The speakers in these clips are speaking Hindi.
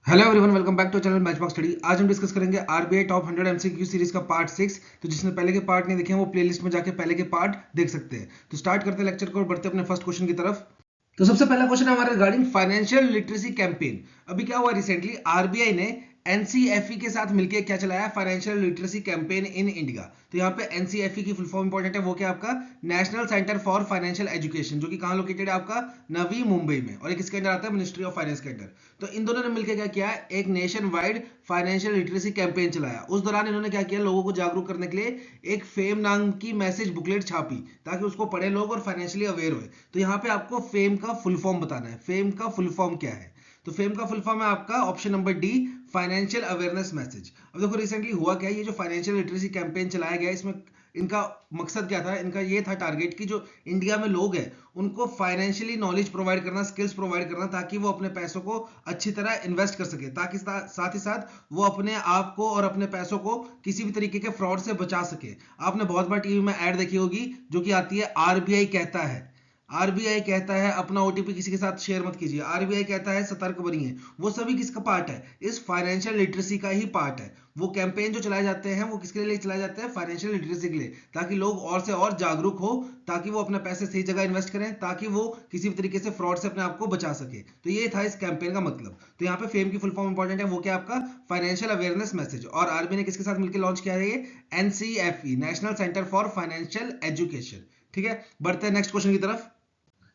Hello everyone, welcome back to channel Matchbox Study. आज हम डिस्कस करेंगे आरबीआई टॉप 100 एमसीक्यू सीरीज का पार्ट 6। तो जिसने पहले के पार्ट नहीं देखे हैं वो प्लेलिस्ट में जाके पहले के पार्ट देख सकते हैं। तो स्टार्ट करते हैं लेक्चर को और बढ़ते हैं अपने फर्स्ट क्वेश्चन की तरफ। तो सबसे पहला क्वेश्चन है हमारा रिगार्डिंग फाइनेंशियल लिटरेसी कैंपेन। अभी क्या हुआ, रिसेंटली आरबीआई ने एनसीएफई के साथ मिलकर क्या चलाया, financial literacy campaign in India. तो यहाँ पे एनसीएफई की फुल फॉर्म इंपॉर्टेंट है, वो क्या आपका national centre for financial education, जो कि कहाँ लोकेटेड है आपका, नवी मुंबई में, और एक इसके अंदर आता है मिनिस्ट्री ऑफ फाइनेंस के अंदर। तो इन दोनों ने मिलकर क्या किया, एक nation wide financial literacy campaign चलाया। उस दौरान इन्होंने क्या किया, लोगों को जागरूक करने के लिए एक फेम नाम की मैसेज बुकलेट छापी ताकि उसको पढ़े लोग और फाइनेंशियली अवेयर हुए। तो यहाँ पे आपको फेम का फुल फॉर्म बताना है। फेम का फुल फॉर्म क्या है? तो फेम का फुल फॉर्म है आपका option number D, financial awareness message. अब देखो रिसेंटली हुआ क्या, ये जो फाइनेंशियल लिटरेसी कैंपेन चलाया गया, इसमें इनका मकसद क्या था, इनका ये था टारगेट कि जो इंडिया में लोग हैं उनको फाइनेंशियली नॉलेज प्रोवाइड करना, स्किल्स प्रोवाइड करना, ताकि वो अपने पैसों को अच्छी तरह इन्वेस्ट कर सके, ताकि साथ ही साथ वो अपने आप को और अपने पैसों को किसी भी तरीके के फ्रॉड से बचा सके। आपने बहुत बार टीवी में ऐड देखी होगी जो कि आती है, आरबीआई कहता है, आरबीआई कहता है अपना ओटीपी किसी के साथ शेयर मत कीजिए, आरबीआई कहता है सतर्क बनिए। वो सभी किसका पार्ट है? इस फाइनेंशियल लिटरेसी का ही पार्ट है। वो कैंपेन जो चलाए जाते हैं वो किसके लिए चलाए जाते हैं? फाइनेंशियल लिटरेसी के लिए, ताकि लोग और से और जागरूक हो, ताकि वो अपने पैसे सही जगह इन्वेस्ट करें, ताकि वो किसी भी तरीके से फ्रॉड से अपने आप को बचा सके। तो ये था इस कैंपेन का मतलब। तो यहाँ पे फेम की फुल फॉर्म इंपॉर्टेंट है, वो क्या आपका फाइनेंशियल अवेयरनेस मैसेज। और आरबीआई ने किसके साथ मिलकर लॉन्च किया है? ये NCFE, national centre for financial education. ठीक है, बढ़ते हैं नेक्स्ट क्वेश्चन की तरफ।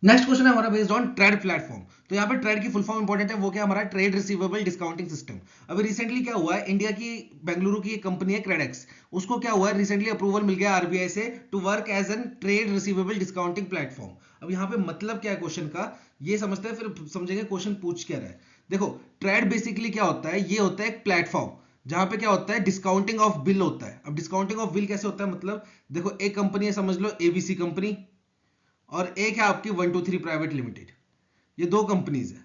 नेक्स्ट क्वेश्चन है हमारा बेस्ड ऑन ट्रेड प्लेटफॉर्म। तो यहाँ पे ट्रेड की फुल फॉर्म इंपॉर्टेंट है, वो क्या हमारा ट्रेड रिसीवेबल डिस्काउंटिंग सिस्टम। अभी रिसेंटली क्या हुआ है, इंडिया की बेंगलुरु की एक कंपनी है क्रेडेक्स, उसको क्या हुआ है, रिसेंटली अप्रूवल मिल गया आरबीआई से to work as an trade receivable discounting platform. अब यहाँ पे मतलब क्या है क्वेश्चन का, ये समझते हैं फिर समझेंगे क्वेश्चन पूछ क्या रहा है। देखो, ट्रेड बेसिकली क्या होता है, ये होता है एक प्लेटफॉर्म जहां पे क्या होता है, डिस्काउंटिंग ऑफ बिल होता है। अब डिस्काउंटिंग ऑफ बिल कैसे होता है, मतलब देखो एक कंपनी है, समझ लो एबीसी कंपनी, और एक है आपकी 123 प्राइवेट लिमिटेड। ये दो कंपनीज है।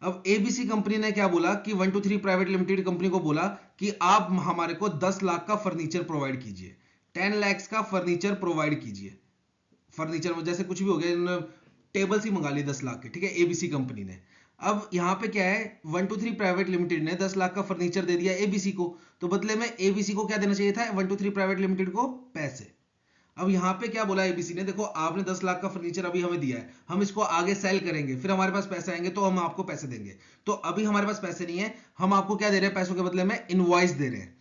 अब एबीसी कंपनी ने क्या बोला कि 123 प्राइवेट लिमिटेड कंपनी को बोला कि आप हमारे को 10 लाख का फर्नीचर प्रोवाइड कीजिए, 10 लाख का फर्नीचर प्रोवाइड कीजिए। फर्नीचर में जैसे कुछ भी हो गया, इन्होंने टेबल्स ही मंगा लिए 10 लाख के, ठीक है, एबीसी कंपनी ने। अब यहाँ पे क्या है, 123 प्राइवेट लिमिटेड ने 10 लाख का फर्नीचर दे दिया एबीसी को, तो बदले में एबीसी को क्या देना चाहिए था, 123 प्राइवेट लिमिटेड को पैसे। अब यहाँ पे क्या बोला एबीसी ने, देखो आपने 10 लाख का फर्नीचर अभी हमें दिया है, हम इसको आगे सेल करेंगे, फिर हमारे पास पैसे आएंगे तो हम आपको पैसे देंगे। तो अभी हमारे पास पैसे नहीं है, हम आपको क्या दे रहे हैं, पैसों के बदले में इनवॉइस दे रहे हैं,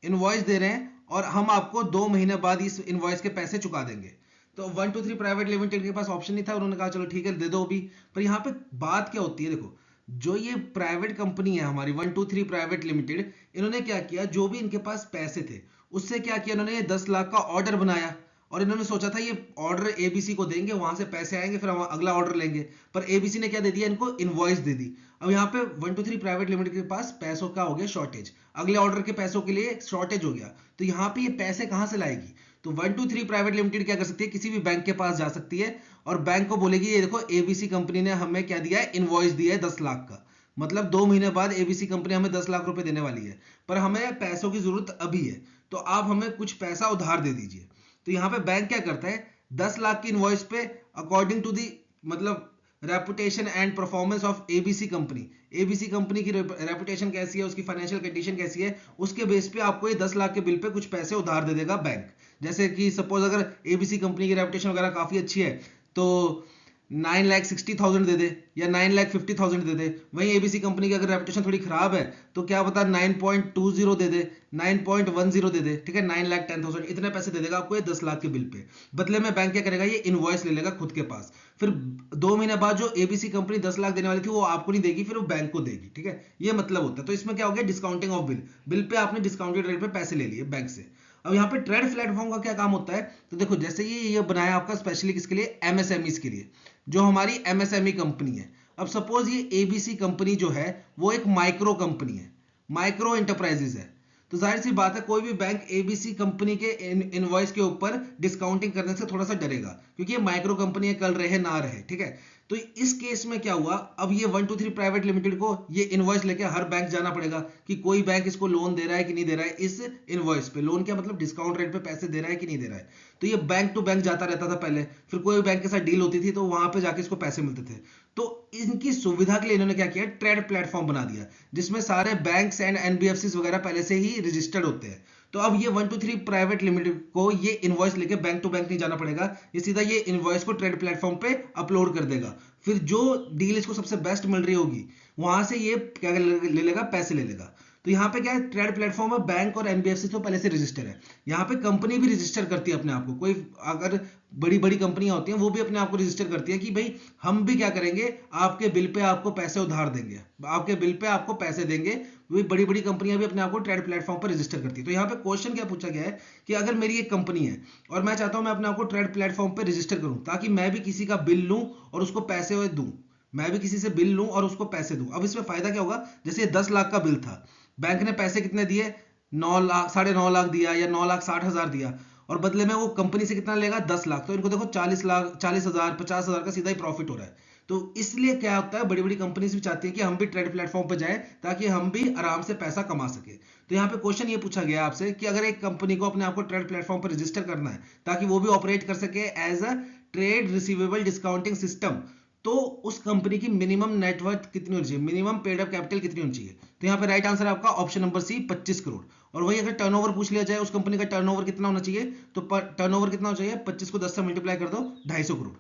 इनवॉइस दे रहे हैं, और हम आपको 2 महीने बाद इस इनवॉइस के पैसे चुका देंगे। तो 123 प्राइवेट लिमिटेड के पास ऑप्शन नहीं था, उन्होंने कहा चलो ठीक है दे दो अभी। पर यहाँ पे बात क्या होती है, देखो जो ये प्राइवेट कंपनी है हमारी 123 प्राइवेट लिमिटेड, इन्होंने क्या किया, जो भी इनके पास पैसे थे उससे क्या किया, इन्होंने 10 लाख का ऑर्डर बनाया, और इन्होंने सोचा था ये ऑर्डर एबीसी को देंगे, वहां से पैसे आएंगे, फिर हम अगला ऑर्डर लेंगे। पर एबीसी ने क्या दे दिया, इनको इनवॉइस दे दी। अब यहाँ पे 123 प्राइवेट लिमिटेड के पास पैसों का हो गया शॉर्टेज, अगले ऑर्डर के पैसों के लिए शॉर्टेज हो गया। तो यहाँ पे ये पैसे कहां से लाएगी? तो 123 प्राइवेट लिमिटेड क्या कर सकती है, किसी भी बैंक के पास जा सकती है और बैंक को बोलेगी ये देखो एबीसी कंपनी ने हमें क्या दिया है, इनवॉइस दिया है 10 लाख का, मतलब 2 महीने बाद एबीसी कंपनी हमें 10 लाख रुपए देने वाली है, पर हमें पैसों की जरूरत अभी है, तो आप हमें कुछ पैसा उधार दे दीजिए। तो यहाँ पे बैंक क्या करता है, 10 लाख की इनवॉइस पे अकॉर्डिंग टू दी मतलब reputation and performance of ABC company, ABC company की रेपुटेशन कैसी है, उसकी फाइनेंशियल कंडीशन कैसी है, उसके बेस पे आपको ये 10 लाख के बिल पे कुछ पैसे उधार दे देगा बैंक। जैसे कि सपोज अगर एबीसी कंपनी की रेपुटेशन वगैरह काफी अच्छी है तो 9,60,000 दे दे या 9,50,000 दे दे। वहीं एबीसी कंपनी की अगर रेपुटेशन थोड़ी खराब है तो क्या पता 9.20 दे दे, 9.10 दे दे, ठीक है, 9,10,000 इतने पैसे दे देगा आपको ये 10 लाख के बिल पे। बदले में बैंक क्या करेगा, ये इनवॉइस ले लेगा खुद के पास, फिर 2 महीने बाद जो एबीसी कंपनी 10 लाख देने वाली थी वो आपको नहीं देगी, फिर वो बैंक को देगी, ठीक है, ये मतलब होता है। तो इसमें क्या हो गया, discounting of bill, bill pay आपने डिस्काउंटेड रेट पे पैसे ले लिए बैंक से। अब यहाँ पे ट्रेड प्लेटफॉर्म का क्या काम होता है, तो देखो जैसे ये बनाया आपका स्पेशली किसके लिए, एमएसएमईज के लिए, जो हमारी एमएसएमई कंपनी है। अब सपोज ये एबीसी कंपनी जो है वो एक माइक्रो कंपनी है, माइक्रो इंटरप्राइजेज है, तो जाहिर सी बात है कोई भी बैंक एबीसी कंपनी के इनवॉइस के ऊपर डिस्काउंटिंग करने से थोड़ा सा डरेगा, क्योंकि ये माइक्रो कंपनी है, कल रहे ना रहे, ठीक है। तो इस केस में क्या हुआ, अब ये 123 प्राइवेट लिमिटेड को ये इनवॉइस लेके हर बैंक जाना पड़ेगा कि कोई बैंक इसको लोन दे रहा है कि नहीं दे रहा है, इस इनवॉइस पे लोन क्या मतलब डिस्काउंट रेट पे पैसे दे रहा है कि नहीं दे रहा है। तो ये बैंक टू बैंक जाता रहता था पहले, फिर कोई बैंक के साथ डील होती थी तो वहां पे जाके इसको पैसे मिलते थे। तो इनकी सुविधा के लिए इन्होंने क्या किया, ट्रेड प्लेटफॉर्म बना दिया जिसमें सारे बैंक्स एंड एनबीएफसी वगैरह पहले से ही रजिस्टर्ड होते हैं। तो अब ये 123 प्राइवेट लिमिटेड को ये इनवॉइस लेके बैंक टू बैंक नहीं जाना पड़ेगा, ये सीधा ये इनवॉइस को ट्रेड प्लेटफॉर्म पे अपलोड कर देगा। फिर जो डील इसको सबसे बेस्ट मिल रही होगी वहां से ये क्या ले लेगा, पैसे ले लेगा। तो यहाँ पे क्या है, ट्रेड प्लेटफॉर्म है, बैंक और एनबीएफसी तो पहले से रजिस्टर है। यहाँ पे कंपनी भी रजिस्टर करती है अपने आप को, कोई अगर बड़ी बड़ी कंपनियां होती हैं वो भी अपने आप को रजिस्टर करती है कि भाई हम भी क्या करेंगे, आपके बिल पे आपको पैसे उधार देंगे, आपके बिल पे आपको पैसे देंगे। वो बड़ी बड़ी कंपनियां भी अपने आप को ट्रेड प्लेटफॉर्म पर रजिस्टर करती है। तो यहाँ पे क्वेश्चन क्या पूछा गया है कि अगर मेरी एक कंपनी है और मैं चाहता हूं मैं अपने आप को ट्रेड प्लेटफॉर्म पर रजिस्टर करूं ताकि मैं भी किसी का बिल लूं और उसको पैसे दूं, मैं भी किसी से बिल लूं और उसको पैसे दूं। अब इसमें फायदा क्या होगा, जैसे 10 लाख का बिल था, बैंक ने पैसे कितने दिए, 9 लाख 9.5 लाख दिया या 9,60,000 दिया, और बदले में वो कंपनी से कितना लेगा, 10 लाख। तो इनको देखो 40 लाख 40,000 50,000 का सीधा ही प्रॉफिट हो रहा है। तो इसलिए क्या होता है, बड़ी बड़ी कंपनीज भी चाहती है कि हम भी ट्रेड प्लेटफॉर्म पर जाएं ताकि हम भी आराम से पैसा कमा सके। तो यहाँ पे क्वेश्चन ये पूछा गया आपसे कि अगर एक कंपनी को अपने आप को ट्रेड प्लेटफॉर्म पर रजिस्टर करना है ताकि वो भी ऑपरेट कर सके as a trade receivable discounting system, तो उस कंपनी की मिनिमम नेटवर्थ कितनी होनी चाहिए, मिनिमम पेड अप कैपिटल कितनी होनी चाहिए। तो यहाँ पे राइट आंसर है आपका ऑप्शन नंबर सी, 25 करोड़। और वही अगर टर्नओवर पूछ लिया जाए उस कंपनी का टर्नओवर कितना होना चाहिए, तो टर्नओवर कितना होना चाहिए, 25 को 10 से मल्टीप्लाई कर दो, 250 करोड़,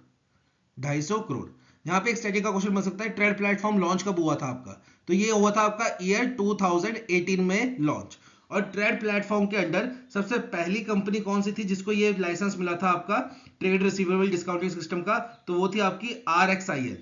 250 करोड़। यहाँ पे एक स्टडी का क्वेश्चन बन सकता है, ट्रेड प्लेटफॉर्म लॉन्च कब हुआ था आपका, तो ये हुआ था आपका ईयर 2018 में लॉन्च। और ट्रेड प्लेटफॉर्म के अंडर सबसे पहली कंपनी कौन सी थी जिसको ये लाइसेंस मिला था आपका ट्रेड रिसीवेबल डिस्काउंटिंग सिस्टम का, तो वो थी आपकी RXIL,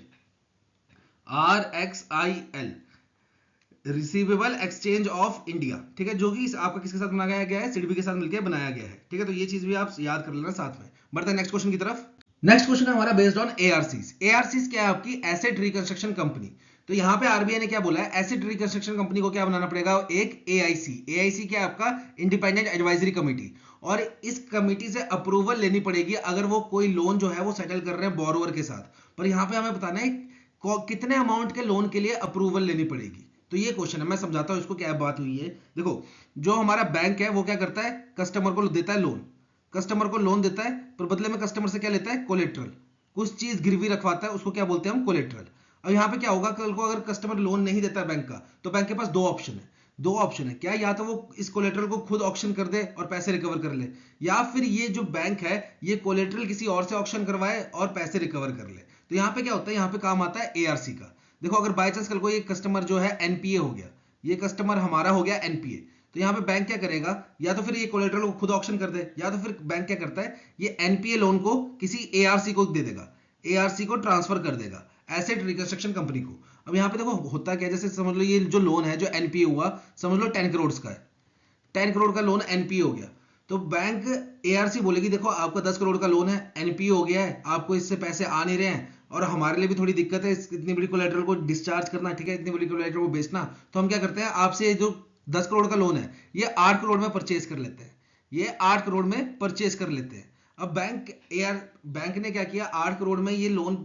receivable exchange of India, ठीक है, जो कि आपका किसके साथ बनाया गया है, सिडबी के साथ मिलकर बनाया गया है, ठीक है। तो ये चीज भी आप याद कर लेना साथ में। बढ़ते हैं नेक्स्ट क्वेश्चन की तरफ। नेक्स्ट क्वेश्चन है हमारा बेस्ड ऑन ARCs। ARCs क्या है, आपकी एसेट रिकंस्ट्रक्शन कंपनी। तो यहाँ पे आरबीआई ने क्या बोला है, एसेट रिकंस्ट्रक्शन कंपनी को क्या बनाना पड़ेगा, एक AIC क्या है आपका, इंडिपेंडेंट एडवाइजरी कमेटी, और इस कमेटी से अप्रूवल लेनी पड़ेगी अगर वो कोई लोन जो है वो सेटल कर रहे हैं बोरोवर के साथ। पर यहाँ पे हमें बताना है कितने अमाउंट के लोन के लिए अप्रूवल लेनी पड़ेगी। तो ये क्वेश्चन है, मैं समझाता हूं इसको क्या बात हुई है। देखो, जो हमारा बैंक है वो क्या करता है, कस्टमर को देता है लोन, कस्टमर को लोन देता है, पर बदले में कस्टमर से क्या लेता है, कोलेट्रल, कुछ चीज गिरवी रखवाता है, उसको क्या बोलते हैं हम, कोलेट्रल। अब यहाँ पे क्या होगा, कल को अगर कस्टमर लोन नहीं देता है बैंक का, तो बैंक के पास दो ऑप्शन है क्या, या तो वो इस कोलेट्रल को खुद ऑक्शन कर दे और पैसे रिकवर कर ले, या फिर ये जो बैंक है ये कोलेट्रल किसी और से ऑक्शन करवाए और पैसे रिकवर कर ले। तो यहाँ पे क्या होता है, यहाँ पे काम आता है ARC का। देखो, अगर बाय चांस कल को ये कस्टमर जो है NPA हो गया, ये कस्टमर हमारा हो गया NPA, तो यहाँ पे बैंक क्या करेगा, या तो फिर ये कोलेट्रल को खुद ऑक्शन कर दे, या तो फिर बैंक क्या करता है, ये NPA लोन को किसी ARC को दे देगा, ARC को ट्रांसफर कर देगा, एसेट रिकंस्ट्रक्शन कंपनी को। अब यहाँ पे देखो होता क्या, जैसे समझ लो ये जो लोन है जो NPA हुआ, समझ लो 10 करोड़ का है, 10 करोड़ का लोन NPA हो गया, तो बैंक ARC बोलेगी देखो आपका 10 करोड़ का लोन है, NPA हो गया है, आपको इससे पैसे आ नहीं रहे हैं और हमारे लिए भी थोड़ी दिक्कत है इतनी बड़ी कोलेट्रल को डिस्चार्ज करना, ठीक है, इतनी बड़ी कोलेट्रल को बेचना। तो हम क्या करते हैं, आपसे जो 10 करोड़ का लोन है ये 8 करोड़ में परचेज कर लेते हैं, ये 8 करोड़ में परचेज कर लेते हैं। अब बैंक ने क्या किया, 8 करोड़ में ये लोन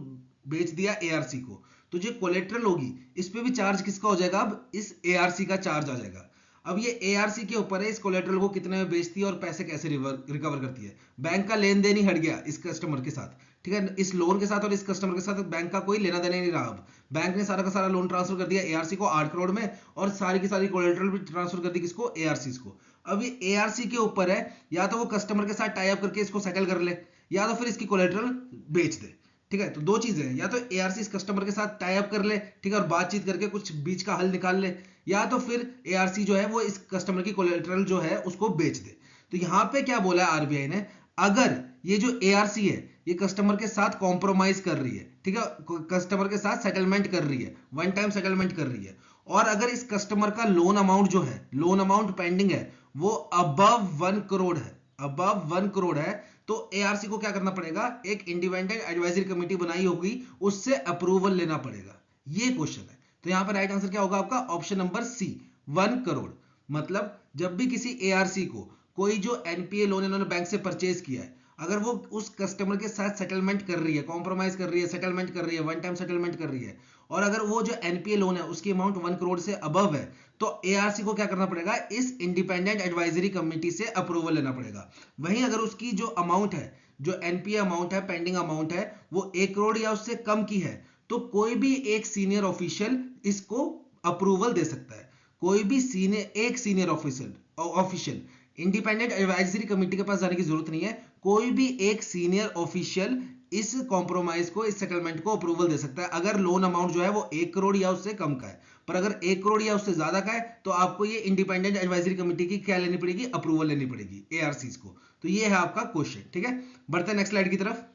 बेच दिया ARC को, तो जो कोलेट्रल होगी इस पे भी चार्ज किसका हो जाएगा, अब इस ARC का चार्ज आ जाएगा। अब ये ARC के ऊपर है इस कोलेट्रल को कितने में बेचती है और पैसे कैसे रिकवर करती है। बैंक का लेन देन ही हट गया इस कस्टमर के साथ, ठीक है, इस लोन के साथ और इस कस्टमर के साथ बैंक का कोई लेना देना नहीं रहा। अब बैंक ने सारा का सारा लोन ट्रांसफर कर दिया ARC को 8 करोड़ में, और सारी की सारी कोलेट्रल भी ट्रांसफर कर दी किसको, ARC को। अब ये ARC के ऊपर है, या तो वो कस्टमर के साथ टाई अप करके इसको सेटल कर ले, या तो फिर इसकी कोलेट्रल बेच दे, ठीक है। तो दो चीजें हैं, या तो ARC इस कस्टमर के साथ टाई अप कर ले, ठीक है, और बातचीत करके कुछ बीच का हल निकाल ले, या तो फिर ARC जो है वो इस कस्टमर की कोलेट्रल जो है उसको बेच दे। तो यहाँ पे क्या बोला है आरबीआई ने, अगर ये जो ARC है ये कस्टमर के साथ कॉम्प्रोमाइज कर रही है, ठीक है, कस्टमर के साथ सेटलमेंट कर रही है, वन टाइम सेटलमेंट कर रही है, और अगर इस कस्टमर का लोन अमाउंट जो है, लोन अमाउंट पेंडिंग है, वो अबव 1 करोड़ है, अबव 1 करोड़ है, तो ARC को क्या करना पड़ेगा, एक इंडिपेंडेंट एडवाइजरी कमेटी बनाई होगी, उससे अप्रूवल लेना पड़ेगा। ये क्वेश्चन है। तो यहां पर राइट आंसर क्या होगा आपका, ऑप्शन नंबर सी, 1 करोड़। मतलब जब भी किसी ARC को कोई जो NPA लोन इन्होंने बैंक से परचेज किया है, अगर वो उस कस्टमर के साथ सेटलमेंट कर रही है, कॉम्प्रोमाइज कर रही है, सेटलमेंट कर रही है, वन टाइम सेटलमेंट कर रही है, और अगर वो जो NPA लोन है उसकी अमाउंट 1 करोड़ से अबव है, तो ARC को क्या करना पड़ेगा, इस इंडिपेंडेंट एडवाइजरी कमेटी से अप्रूवल लेना पड़ेगा। वहीं अगर उसकी जो अमाउंट है, जो NPA अमाउंट है, पेंडिंग अमाउंट है, वो 1 करोड़ या उससे कम की है, तो कोई भी एक सीनियर ऑफिशियल इसको अप्रूवल दे सकता है। कोई भी senior official independent advisory committee के पास जाने की जरूरत नहीं है। कोई भी एक सीनियर ऑफिशियल इस कॉम्प्रोमाइज को, इस सेटलमेंट को अप्रूवल दे सकता है अगर लोन अमाउंट जो है वो 1 करोड़ या उससे कम का है। पर अगर 1 करोड़ या उससे ज्यादा का है तो आपको ये इंडिपेंडेंट एडवाइजरी कमेटी की क्या लेनी पड़ेगी, अप्रूवल लेनी पड़ेगी, एआरसीज को। तो ये है आपका क्वेश्चन, ठीक है। बढ़ते हैं नेक्स्ट स्लाइड की तरफ।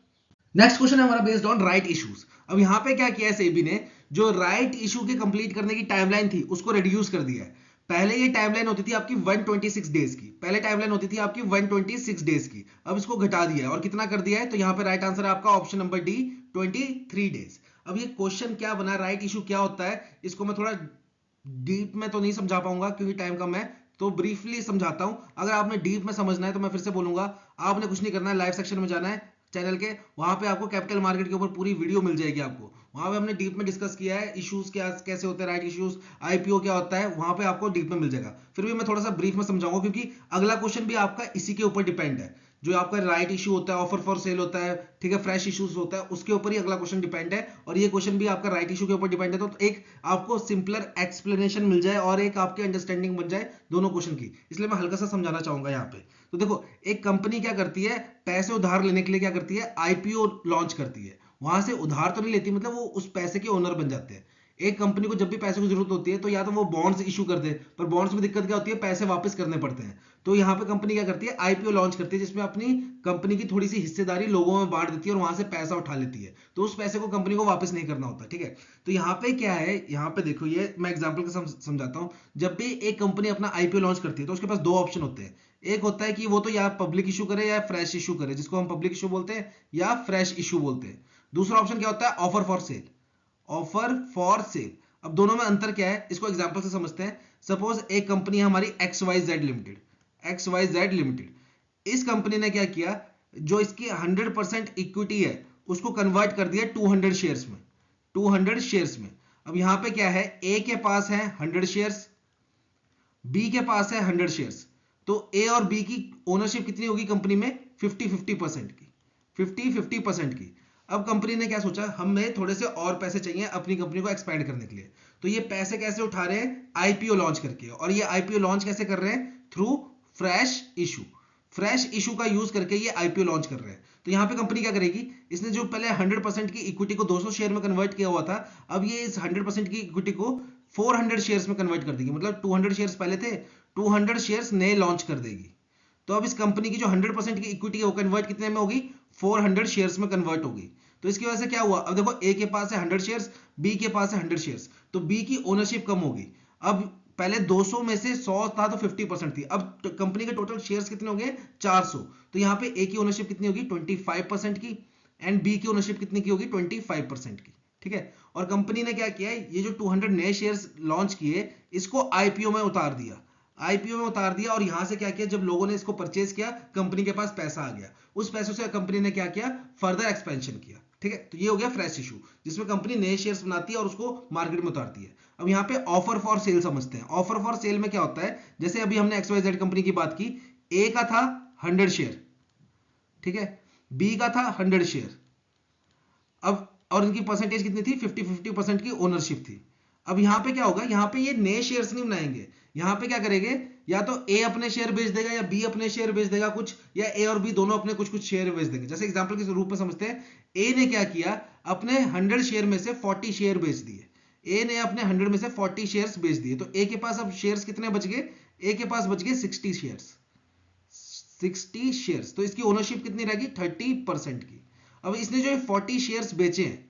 नेक्स्ट क्वेश्चन है हमारा बेस्ड ऑन राइट इश्यूज। अब यहां पे क्या किया है सेबी ने, जो राइट इशू के कंप्लीट करने की टाइमलाइन थी उसको रिड्यूस कर दिया है। पहले ये टाइमलाइन होती थी आपकी 126 डेज की, पहले टाइमलाइन होती थी आपकी 126 डेज की, अब इसको घटा दिया है। और कितना कर दिया है, तो यहां पे राइट आंसर है आपका ऑप्शन नंबर डी, 23 डेज। अब ये क्वेश्चन क्या बना, राइट इशू क्या होता है, इसको मैं थोड़ा डीप में तो नहीं समझा पाऊंगा क्योंकि टाइम कम है, तो ब्रीफली समझाता हूं। अगर आपने डीप में समझना है तो मैं फिर से बोलूंगा, आपने कुछ नहीं करना है, लाइव सेक्शन में जाना है चैनल के, वहां पे आपको कैपिटल मार्केट के ऊपर पूरी वीडियो मिल जाएगी आपको। वहां पे हमने डीप में डिस्कस किया है इश्यूज क्या कैसे होते हैं, राइट इश्यूज, आईपीओ क्या होता है, वहां पे आपको डीप में मिल जाएगा। फिर भी मैं थोड़ा सा ब्रीफ में समझाऊंगा क्योंकि अगला क्वेश्चन भी आपका इसी के ऊपर डिपेंड है। जो आपका राइट इशू होता है, ऑफर फॉर सेल होता है, ठीक है, फ्रेश इश्यूज होता है, उसके ऊपर ही अगला क्वेश्चन डिपेंड है। और ये क्वेश्चन भी आपका राइट इशू के ऊपर डिपेंड है। तो एक आपको सिंपलर एक्सप्लेनेशन मिल जाए और एक आपकी अंडरस्टैंडिंग बन जाए दोनों क्वेश्चन की, इसलिए मैं हल्का सा समझाना चाहूंगा यहाँ पे। तो देखो, एक कंपनी क्या करती है, पैसे उधार लेने के लिए क्या करती है, आईपीओ लॉन्च करती है। वहां से उधार तो नहीं लेती, मतलब वो उस पैसे के ओनर बन जाते हैं। एक कंपनी को जब भी पैसे की जरूरत होती है तो या तो वो बॉन्ड्स इशू कर दे, पर बॉन्ड्स में दिक्कत क्या होती है, पैसे वापस करने पड़ते हैं। तो यहाँ पे कंपनी क्या करती है, आईपीओ लॉन्च करती है, जिसमें अपनी कंपनी की थोड़ी सी हिस्सेदारी लोगों में बांट देती है और वहां से पैसा उठा लेती है। तो उस पैसे को कंपनी को वापस नहीं करना होता, ठीक है। तो यहाँ पे क्या है, यहाँ पे देखो, ये मैं एग्जाम्पल के समझाता हूँ। जब भी एक कंपनी अपना आईपीओ लॉन्च करती है तो उसके पास दो ऑप्शन होते हैं। एक होता है कि वो तो या पब्लिक इशू करे या फ्रेश इशू करे, जिसको हम पब्लिक इशू बोलते हैं या फ्रेश इशू बोलते हैं। दूसरा ऑप्शन क्या होता है, offer for sale, offer for sale. अब दोनों में अंतर क्या है, इसको एग्जांपल से समझते हैं। सपोज एक कंपनी है हमारी XYZ लिमिटेड, XYZ लिमिटेड। इस कंपनी ने क्या किया, जो इसकी 100% इक्विटी है उसको कन्वर्ट कर दिया 200 शेयर्स में, 200 शेयर्स में। अब यहां पे क्या है, ए के पास है 100 शेयर्स, बी के पास है 100 शेयर्स। तो ए और बी की ओनरशिप कितनी होगी कंपनी में, 50-50% की, 50-50% की। अब कंपनी ने क्या सोचा, हमें थोड़े से और पैसे चाहिए अपनी कंपनी को एक्सपैंड करने के लिए। तो ये पैसे कैसे उठा रहे हैं, आईपीओ लॉन्च करके। और ये आईपीओ लॉन्च कैसे कर रहे हैं, through fresh issue. Fresh issue का यूज करके ये आईपीओ लॉन्च कर रहे हैं। तो यहां पे कंपनी क्या करेगी, इसने जो पहले 100% की इक्विटी को 200 शेयर में कन्वर्ट किया हुआ था, अब ये इस 100% की इक्विटी को 400 शेयर्स में कन्वर्ट कर देगी। मतलब 200 शेयर्स पहले थे, 200 शेयर्स नए लॉन्च कर देगी। तो अब इस कंपनी की जो 100% की इक्विटी है वो कन्वर्ट कितने में होगी, 400 शेयर्स में कन्वर्ट होगी। तो इसकी वजह से क्या हुआ, अब देखो, ए के पास है 100 शेयर्स, बी के पास है 100 शेयर्स, तो बी की ओनरशिप कम होगी। अब पहले 200 में से 100 था तो 50% थी, अब कंपनी के टोटल शेयर्स कितने हो गए, 400। तो यहाँ पे ए की ओनरशिप कितनी होगी, 25% की, एंड बी की ओनरशिप कितनी की होगी, 25% की, ठीक है। और कंपनी ने क्या किया, ये जो 200 नए शेयर्स लॉन्च किए इसको आईपीओ में उतार दिया, आईपीओ में उतार दिया। और यहां से क्या किया, जब लोगों ने इसको परचेज किया, कंपनी के पास पैसा आ गया, उस पैसों से कंपनी ने क्या किया, फर्दर एक्सपेंशन किया, ठीक है। तो ये हो गया फ्रेश इशू, जिसमें कंपनी नए शेयर्स बनाती है और उसको मार्केट में उतारती है। अब यहाँ पे ऑफर फॉर सेल समझते हैं। ऑफर फॉर सेल में क्या होता है, जैसे अभी हमने XYZ कंपनी की बात की, ए का था 100 शेयर, ठीक है, बी का था 100 शेयर। अब और इनकी परसेंटेज कितनी थी, 50-50% की ओनरशिप थी। अब यहां पे क्या होगा, यहां पे ये नए शेयर्स नहीं बनाएंगे, यहां पे क्या करेंगे, या तो ए अपने शेयर बेच देगा या बी अपने शेयर बेच देगा कुछ, या ए और बी दोनों अपने कुछ कुछ शेयर बेच देंगे। जैसे एग्जांपल के रूप में समझते हैं, ए ने क्या किया, अपने 100 शेयर में से 40 शेयर बेच दिए। ए ने अपने 100 में से 40 शेयर्स बेच दिए, तो ए के पास अब शेयर्स कितने बच गए, ए के पास बच गए 60 शेयर्स, 60 शेयर्स। तो इसकी ओनरशिप कितनी रहेगी, 30% की। अब इसने जो 40 शेयर्स बेचे हैं,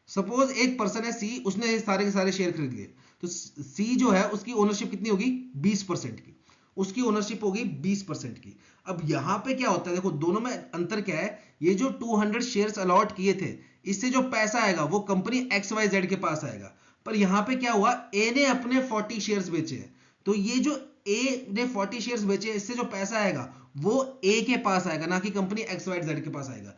सपोज एक पर्सन है सी, उसने सारे के सारे शेयर खरीद लिए, तो सी जो है उसकी ओनरशिप कितनी होगी, 20% की, उसकी ओनरशिप होगी 20% की। अब यहां पे क्या होता है, देखो दोनों में अंतर क्या है, ये जो 200 शेयर्स अलॉट किए थे, इससे जो पैसा आएगा वो कंपनी XYZ के पास आएगा। पर यहां पे क्या हुआ, ए ने अपने 40 शेयर्स बेचे हैं, तो ये जो ए ने 40 शेयर्स बेचे, इससे जो पैसा आएगा वो ए के पास आएगा, ना कि कंपनी XYZ के पास आएगा।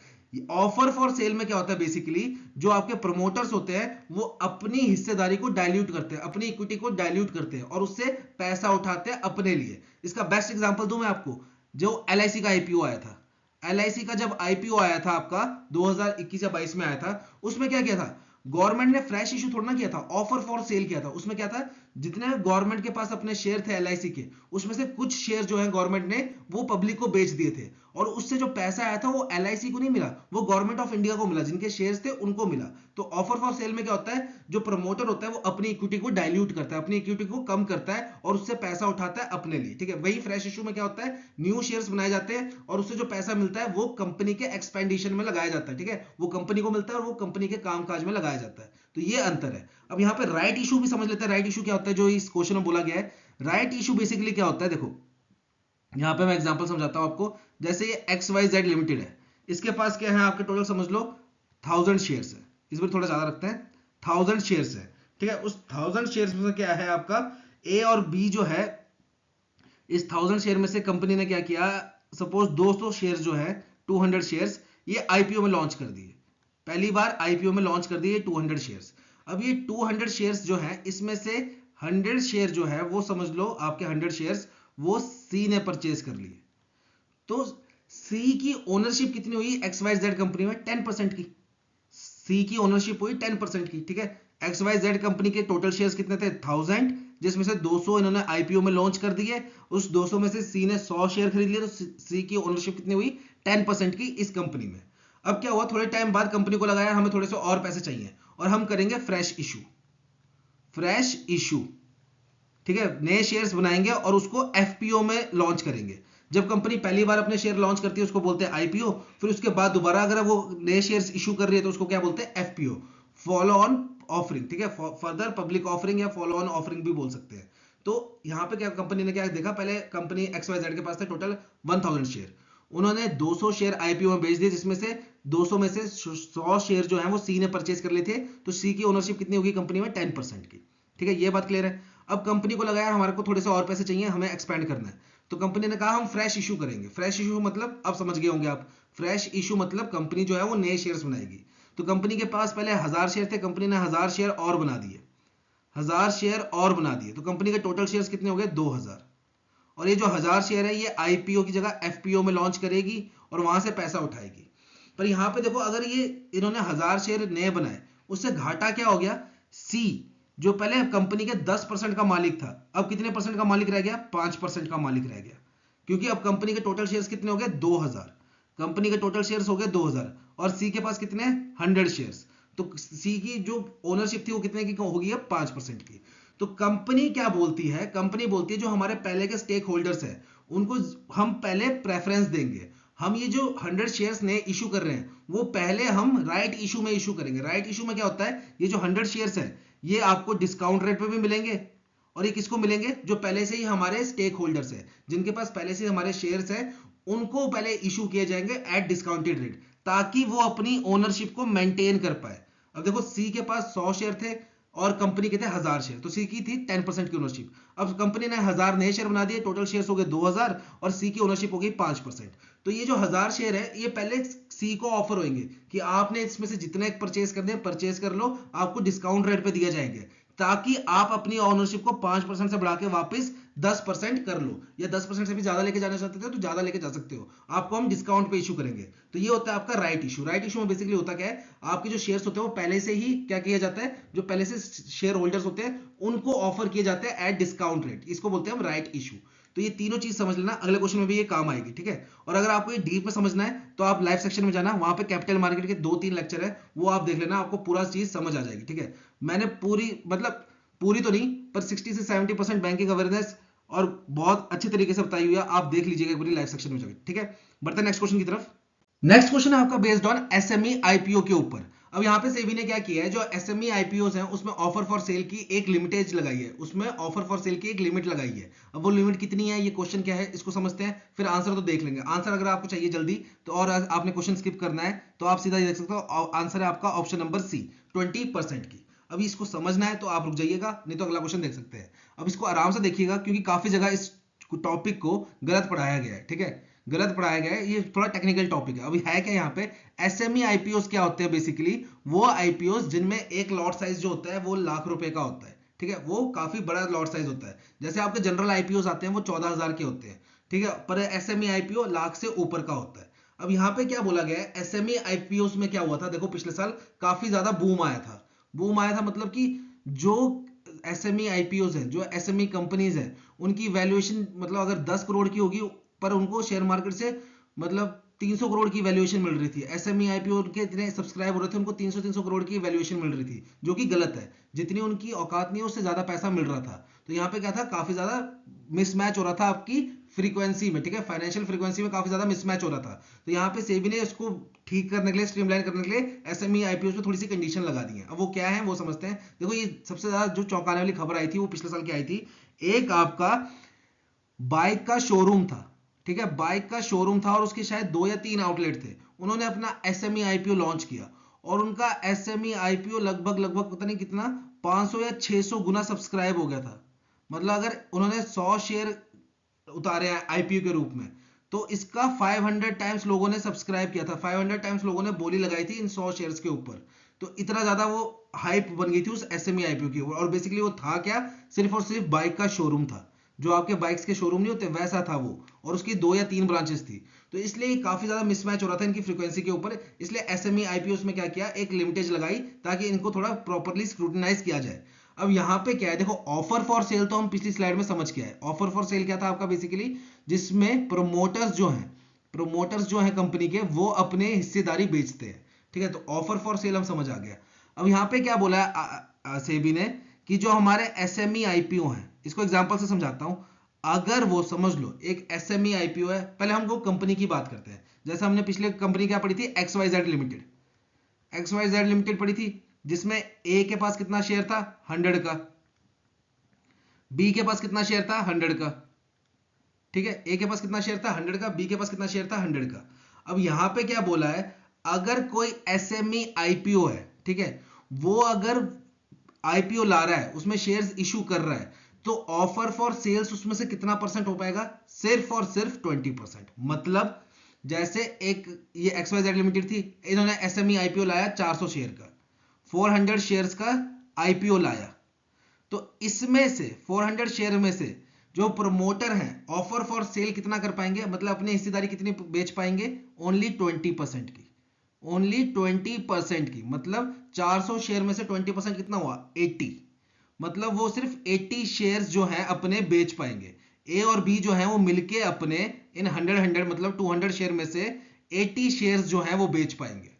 ऑफर फॉर सेल में क्या होता है, बेसिकली जो आपके प्रमोटर्स होते हैं वो अपनी हिस्सेदारी को डाइल्यूट करते हैं, अपनी इक्विटी को डाइल्यूट करते हैं और उससे पैसा उठाते हैं अपने लिए। इसका बेस्ट एग्जांपल दूं मैं आपको, जो LIC का आईपीओ आया था, LIC का जब आईपीओ आया था आपका 2021 या 22 में आया था, उसमें क्या किया था, गवर्नमेंट ने फ्रेश इशू थोड़ा ना किया था, ऑफर फॉर सेल किया था। उसमें क्या था, जितने गवर्नमेंट के पास अपने शेयर थे एलआईसी के, उसमें से कुछ शेयर जो है गवर्नमेंट ने वो पब्लिक को बेच दिए थे, और उससे जो पैसा आया था वो एलआईसी को नहीं मिला, वो गवर्नमेंट ऑफ इंडिया को मिला, जिनके शेयर्स थे उनको मिला। तो ऑफर फॉर सेल में क्या होता है, जो प्रमोटर होता है वो अपनी इक्विटी को डाइल्यूट करता है, अपनी इक्विटी को कम करता है और उससे पैसा उठाता है अपने लिए, ठीक है। वही फ्रेश इशू में क्या होता है, न्यू शेयर्स बनाए जाते हैं और उससे जो पैसा मिलता है वो कंपनी के एक्सपेंडिशन में लगाया जाता है, ठीक है, वो कंपनी को मिलता है और वो कंपनी के कामकाज में लगाया जाता है। तो ये अंतर है। अब यहाँ पे राइट इशू भी समझ लेते हैं। राइट इशू क्या होता है, जो इस क्वेश्चन में बोला गया है, राइट इशू बेसिकली क्या होता है, देखो यहां पे मैं एग्जांपल समझाता हूं आपको। जैसे ये XYZ लिमिटेड है, इसके पास क्या है, आपके टोटल समझ लो 1000 शेयर्स है, इस बार थोड़ा ज्यादा रखते हैं, 1000 शेयर्स है, ठीक है। उस 1000 शेयर्स में से क्या है आपका ए और बी जो है, इस 1000 शेयर में से कंपनी ने क्या किया, सपोज 200 शेयर जो है, 200 शेयर्स ये आईपीओ में लॉन्च कर दिए, पहली बार आईपीओ में लॉन्च कर दिए 200 शेयर्स। अब ये 200 शेयर्स जो है, इसमें से 100 शेयर जो है वो समझ लो आपके 100 शेयर्स वो सी ने परचेज कर लिए। तो सी की ओनरशिप कितनी हुई XYZ कंपनी में, 10% की। सी की ओनरशिप हुई 10% की, ठीक है। XYZ कंपनी के टोटल शेयर्स कितने थे, 1000, जिसमें से 200 इन्होंने आईपीओ में लॉन्च कर दिए, उस 200 में से सी ने 100 शेयर खरीद लिए, तो सी की ओनरशिप कितनी हुई, 10% की इस कंपनी में। अब क्या हुआ, थोड़े टाइम बाद कंपनी को लगाया हमें थोड़े से और पैसे चाहिए और हम करेंगे फ्रेश इशू, फ्रेश इशू, ठीक है, नए शेयर्स बनाएंगे और उसको एफपीओ में लॉन्च करेंगे। जब कंपनी पहली बार अपने शेयर लॉन्च करती है उसको बोलते हैं आईपीओ, फिर उसके बाद दोबारा अगर वो नए शेयर्स इशू कर रही है तो उसको क्या बोलते हैं, एफपीओ, फॉलो ऑन ऑफरिंग, ठीक है, फर्दर पब्लिक ऑफरिंग या फॉलो ऑन ऑफरिंग भी बोल सकते हैं। तो यहां पे क्या कंपनी ने क्या देखा, पहले कंपनी XYZ के पास थे टोटल 1000 शेयर, उन्होंने 200 शेयर आईपीओ में बेच दिए, जिसमें से 200 में से 100 शेयर जो है वो सी ने परचेज कर लिए थे, तो सी की ओनरशिप कितनी होगी कंपनी में, 10% की, ठीक है। ये बात क्लियर है। अब कंपनी को लगाया हमारे को थोड़े से और पैसे चाहिए, हमें एक्सपेंड करना है, तो कंपनी ने कहा हम फ्रेश इशू करेंगे। फ्रेश इशू मतलब अब समझ गए होंगे आप, फ्रेश इशू मतलब कंपनी जो है वो नए शेयर्स बनाएगी। तो कंपनी के पास पहले 1000 शेयर थे, कंपनी ने 1000 शेयर और बना दिए, 1000 शेयर और बना दिए, तो कंपनी के टोटल शेयर्स कितने हो गए, 2000। और ये जो 1000 शेयर है ये आईपीओ की जगह एफपीओ में लॉन्च करेगी और वहां से पैसा उठाएगी। पर यहां पे देखो, अगर ये इन्होंने 1000 शेयर नए बनाए, उससे घाटा क्या हो गया, सी जो पहले कंपनी के 10% का मालिक था, अब कितने परसेंट का मालिक रह गया, 5% का मालिक रह गया, क्योंकि अब कंपनी के टोटल शेयर्स कितने हो गए, 2000, कंपनी के टोटल शेयर्स हो गए 2000 और सी के पास कितने, 100 शेयर्स, तो सी की जो ओनरशिप थी वो कितने की होगी, अब 5% की। तो कंपनी क्या बोलती है, कंपनी बोलती है जो हमारे पहले के स्टेक होल्डर्स है उनको हम पहले प्रेफरेंस देंगे, हम ये जो 100 शेयर्स नए इशू कर रहे हैं वो पहले हम राइट इशू में इशू करेंगे। राइट इशू में क्या होता है, ये जो 100 शेयर्स है ये आपको डिस्काउंट रेट पे भी मिलेंगे, और ये किसको मिलेंगे, जो पहले से ही हमारे स्टेक होल्डर्स है, जिनके पास पहले से हमारे शेयर्स है, उनको पहले इशू किए जाएंगे एट डिस्काउंटेड रेट, ताकि वो अपनी ओनरशिप को मेंटेन कर पाए। अब देखो सी के पास 100 शेयर थे और कंपनी के थे 1000 शेयर, तो सी की थी 10% की ओनरशिप। अब कंपनी ने 1000 नए शेयर बना दिए, टोटल शेयर्स हो गए 2000 और सी की ओनरशिप हो गई 5%। तो ये जो 1000 शेयर है ये पहले सी को ऑफर होंगे कि आपने इसमें से जितने परचेज करने परचेज कर लो, आपको डिस्काउंट रेट पे दिए जाएंगे, ताकि आप अपनी ओनरशिप को 5% से बढ़ा के वापस 10% कर लो, या 10% से भी ज्यादा लेके जाना चाहते हो तो ज्यादा लेके जा सकते हो, आपको हम डिस्काउंट पे इशू करेंगे। तो ये होता है आपका राइट इशू। राइट इशू में बेसिकली होता क्या है, आपके जो शेयर्स होते हैं वो पहले से ही क्या किया जाता है, जो पहले से शेयर होल्डर्स होते हैं उनको ऑफर किए जाते हैं एट डिस्काउंट रेट, इसको बोलते हैं हम राइट इशू। तो ये तीनों चीज समझ लेना, अगले क्वेश्चन में भी ये काम आएगी, ठीक है। और अगर आपको ये डीप में समझना है तो आप लाइव सेक्शन में जाना, वहां पे कैपिटल मार्केट के 2-3 लेक्चर है, वो आप देख लेना, आपको पूरा चीज समझ आ जाएगी, ठीक है। मैंने पूरी मतलब पूरी तो नहीं पर 60 से 70% बैंकिंग अवेयरनेस और बहुत अच्छे तरीके से बताई हुई है, आप देख लीजिएगा पूरी लाइव सेक्शन में जाकर, ठीक है। बढ़ते हैं नेक्स्ट क्वेश्चन की तरफ। नेक्स्ट क्वेश्चन है आपका बेस्ड ऑन एसएमई आईपीओ के ऊपर। अब यहां पे सेबी ने क्या किया है, जो एसएमई आईपीओस हैं उसमें ऑफर फॉर सेल की एक लिमिटेज लगाई है, उसमें ऑफर फॉर सेल की एक लिमिट लगाई है। अब वो लिमिट कितनी है, ये क्वेश्चन क्या है इसको समझते हैं, फिर आंसर तो देख लेंगे। आंसर अगर आपको चाहिए जल्दी तो और आपने क्वेश्चन स्किप करना है तो आप सीधा देख सकते हो, आंसर है आपका ऑप्शन नंबर सी, 20% की। अभी इसको समझना है तो आप रुक जाइएगा, नहीं तो अगला क्वेश्चन देख सकते हैं। अब इसको आराम से देखिएगा क्योंकि काफी जगह इस टॉपिक को गलत पढ़ाया गया है, ठीक है, गलत पढ़ाया गया है, ये थोड़ा टेक्निकल टॉपिक है। अभी है क्या यहाँ पे, एसएमई आईपीओस क्या होते हैं, बेसिकली वो आईपीओस जिनमें एक लॉट साइज जो होता है वो लाख रुपए का होता है, ठीक है, वो काफी बड़ा लॉट साइज होता है। जैसे आपके जनरल आईपीओस आते हैं वो 14,000 के होते हैं, ठीक है, पर एसएमई आईपीओ लाख से ऊपर का होता है। अब यहाँ पे क्या बोला गया है, एसएमई आईपीओस में क्या हुआ था, देखो पिछले साल काफी ज्यादा बूम आया था, बूम आया था मतलब कि जो एसएमई आईपीओज है, जो एसएमई कंपनीज है, उनकी वैल्यूएशन मतलब अगर 10 करोड़ की होगी पर उनको शेयर मार्केट से मतलब 300 करोड़ की वैल्यूएशन मिल रही थी। एसएमई आईपीओ के इतने सब्सक्राइब हो रहे थे, उनको 300 करोड़ की वैल्यूएशन मिल रही थी, जो कि गलत है। जितनी उनकी औकात नहीं है उससे ज्यादा पैसा मिल रहा था। तो यहाँ पे क्या था, काफी ज्यादा मिसमैच हो रहा था आपकी फ्रीक्वेंसी में, ठीक है, फाइनेंशियल फ्रीक्वेंसी में काफी ज्यादा मिसमैच हो रहा था। तो यहाँ पे सेबी ने उसको ठीक करने के लिए, स्ट्रीमलाइन करने के लिए एसएमई आईपीओ में थोड़ी सी कंडीशन लगा दी है। अब वो क्या है वो समझते हैं। देखो ये सबसे ज्यादा जो चौंकाने वाली खबर आई थी वो पिछले साल की आई थी। एक आपका बाइक का शोरूम था, ठीक है, बाइक का शोरूम था और उसके शायद 2 या 3 आउटलेट थे। उन्होंने अपना एसएमई आईपीओ लॉन्च किया और उनका एसएमई आईपीओ लगभग लगभग पता नहीं कितना 500 या 600 गुना सब्सक्राइब हो गया था। मतलब अगर उन्होंने 100 शेयर उतारे हैं आईपीओ के रूप में, तो इसका 500 टाइम्स लोगों ने सब्सक्राइब किया था, 500 टाइम्स लोगों ने बोली लगाई थी इन 100 शेयर्स के ऊपर। तो इतना ज्यादा वो हाइप बन गई थी उस एसएमई आईपीओ की। और बेसिकली वो था क्या, सिर्फ और सिर्फ बाइक का शोरूम था, जो आपके बाइक्स के शोरूम नहीं होते वैसा था वो, और उसकी 2 या 3 ब्रांचेस थी। तो इसलिए काफी ज्यादा मिसमैच हो रहा था इनकी फ्रीक्वेंसी के ऊपर। इसलिए एसएमई आईपीओ में क्या किया, एक लिमिटेज लगाई ताकि इनको थोड़ा प्रॉपरली स्क्रूटिनाइज किया जाए। अब यहाँ पे क्या है, देखो ऑफर फॉर सेल तो हम पिछली स्लाइड में समझ के आए। ऑफर फॉर सेल क्या था आपका, बेसिकली जिसमें प्रोमोटर्स जो हैं कंपनी के, वो अपने हिस्सेदारी बेचते हैं, ठीक है। तो ऑफर फॉर सेल हम समझ आ गया। अब यहाँ पे क्या बोला है सेबी ने, कि जो हमारे एसएमई आईपीओ हैं, इसको एग्जांपल से समझाता हूं। अगर वो समझ लो एक एसएमई आईपीओ है, पहले हम वो कंपनी की बात करते हैं। जैसे हमने पिछले कंपनी क्या पढ़ी थी, XYZ लिमिटेड, XYZ लिमिटेड पढ़ी थी, जिसमें ए के पास कितना शेयर था, 100 का, बी के पास कितना शेयर था, 100 का, ठीक है। ए के पास कितना शेयर था, 100 का, बी के पास कितना शेयर था, 100 का। अब यहां पे क्या बोला है, अगर कोई एसएमई आईपीओ है, ठीक है, वो अगर आईपीओ ला रहा है, उसमें शेयर्स इशू कर रहा है, तो ऑफर फॉर सेल्स उसमें से कितना परसेंट हो पाएगा, सिर्फ और सिर्फ 20%। मतलब जैसे एक ये XYZ लिमिटेड थी, इन्होंने एसएमई आईपीओ लाया 400 शेयर का, 400 शेयर्स का आईपीओ लाया। तो इसमें से 400 शेयर में से जो प्रोमोटर हैं ऑफर फॉर सेल कितना कर पाएंगे, मतलब अपनी हिस्सेदारी कितनी बेच पाएंगे, ओनली 20% की, ओनली 20% की। मतलब 400 शेयर में से 20% कितना हुआ, 80। मतलब वो सिर्फ 80 शेयर्स जो हैं अपने बेच पाएंगे। ए और बी जो हैं वो मिलके अपने इन 100 मतलब 200 शेयर में से 80 शेयर्स जो हैं वो बेच पाएंगे।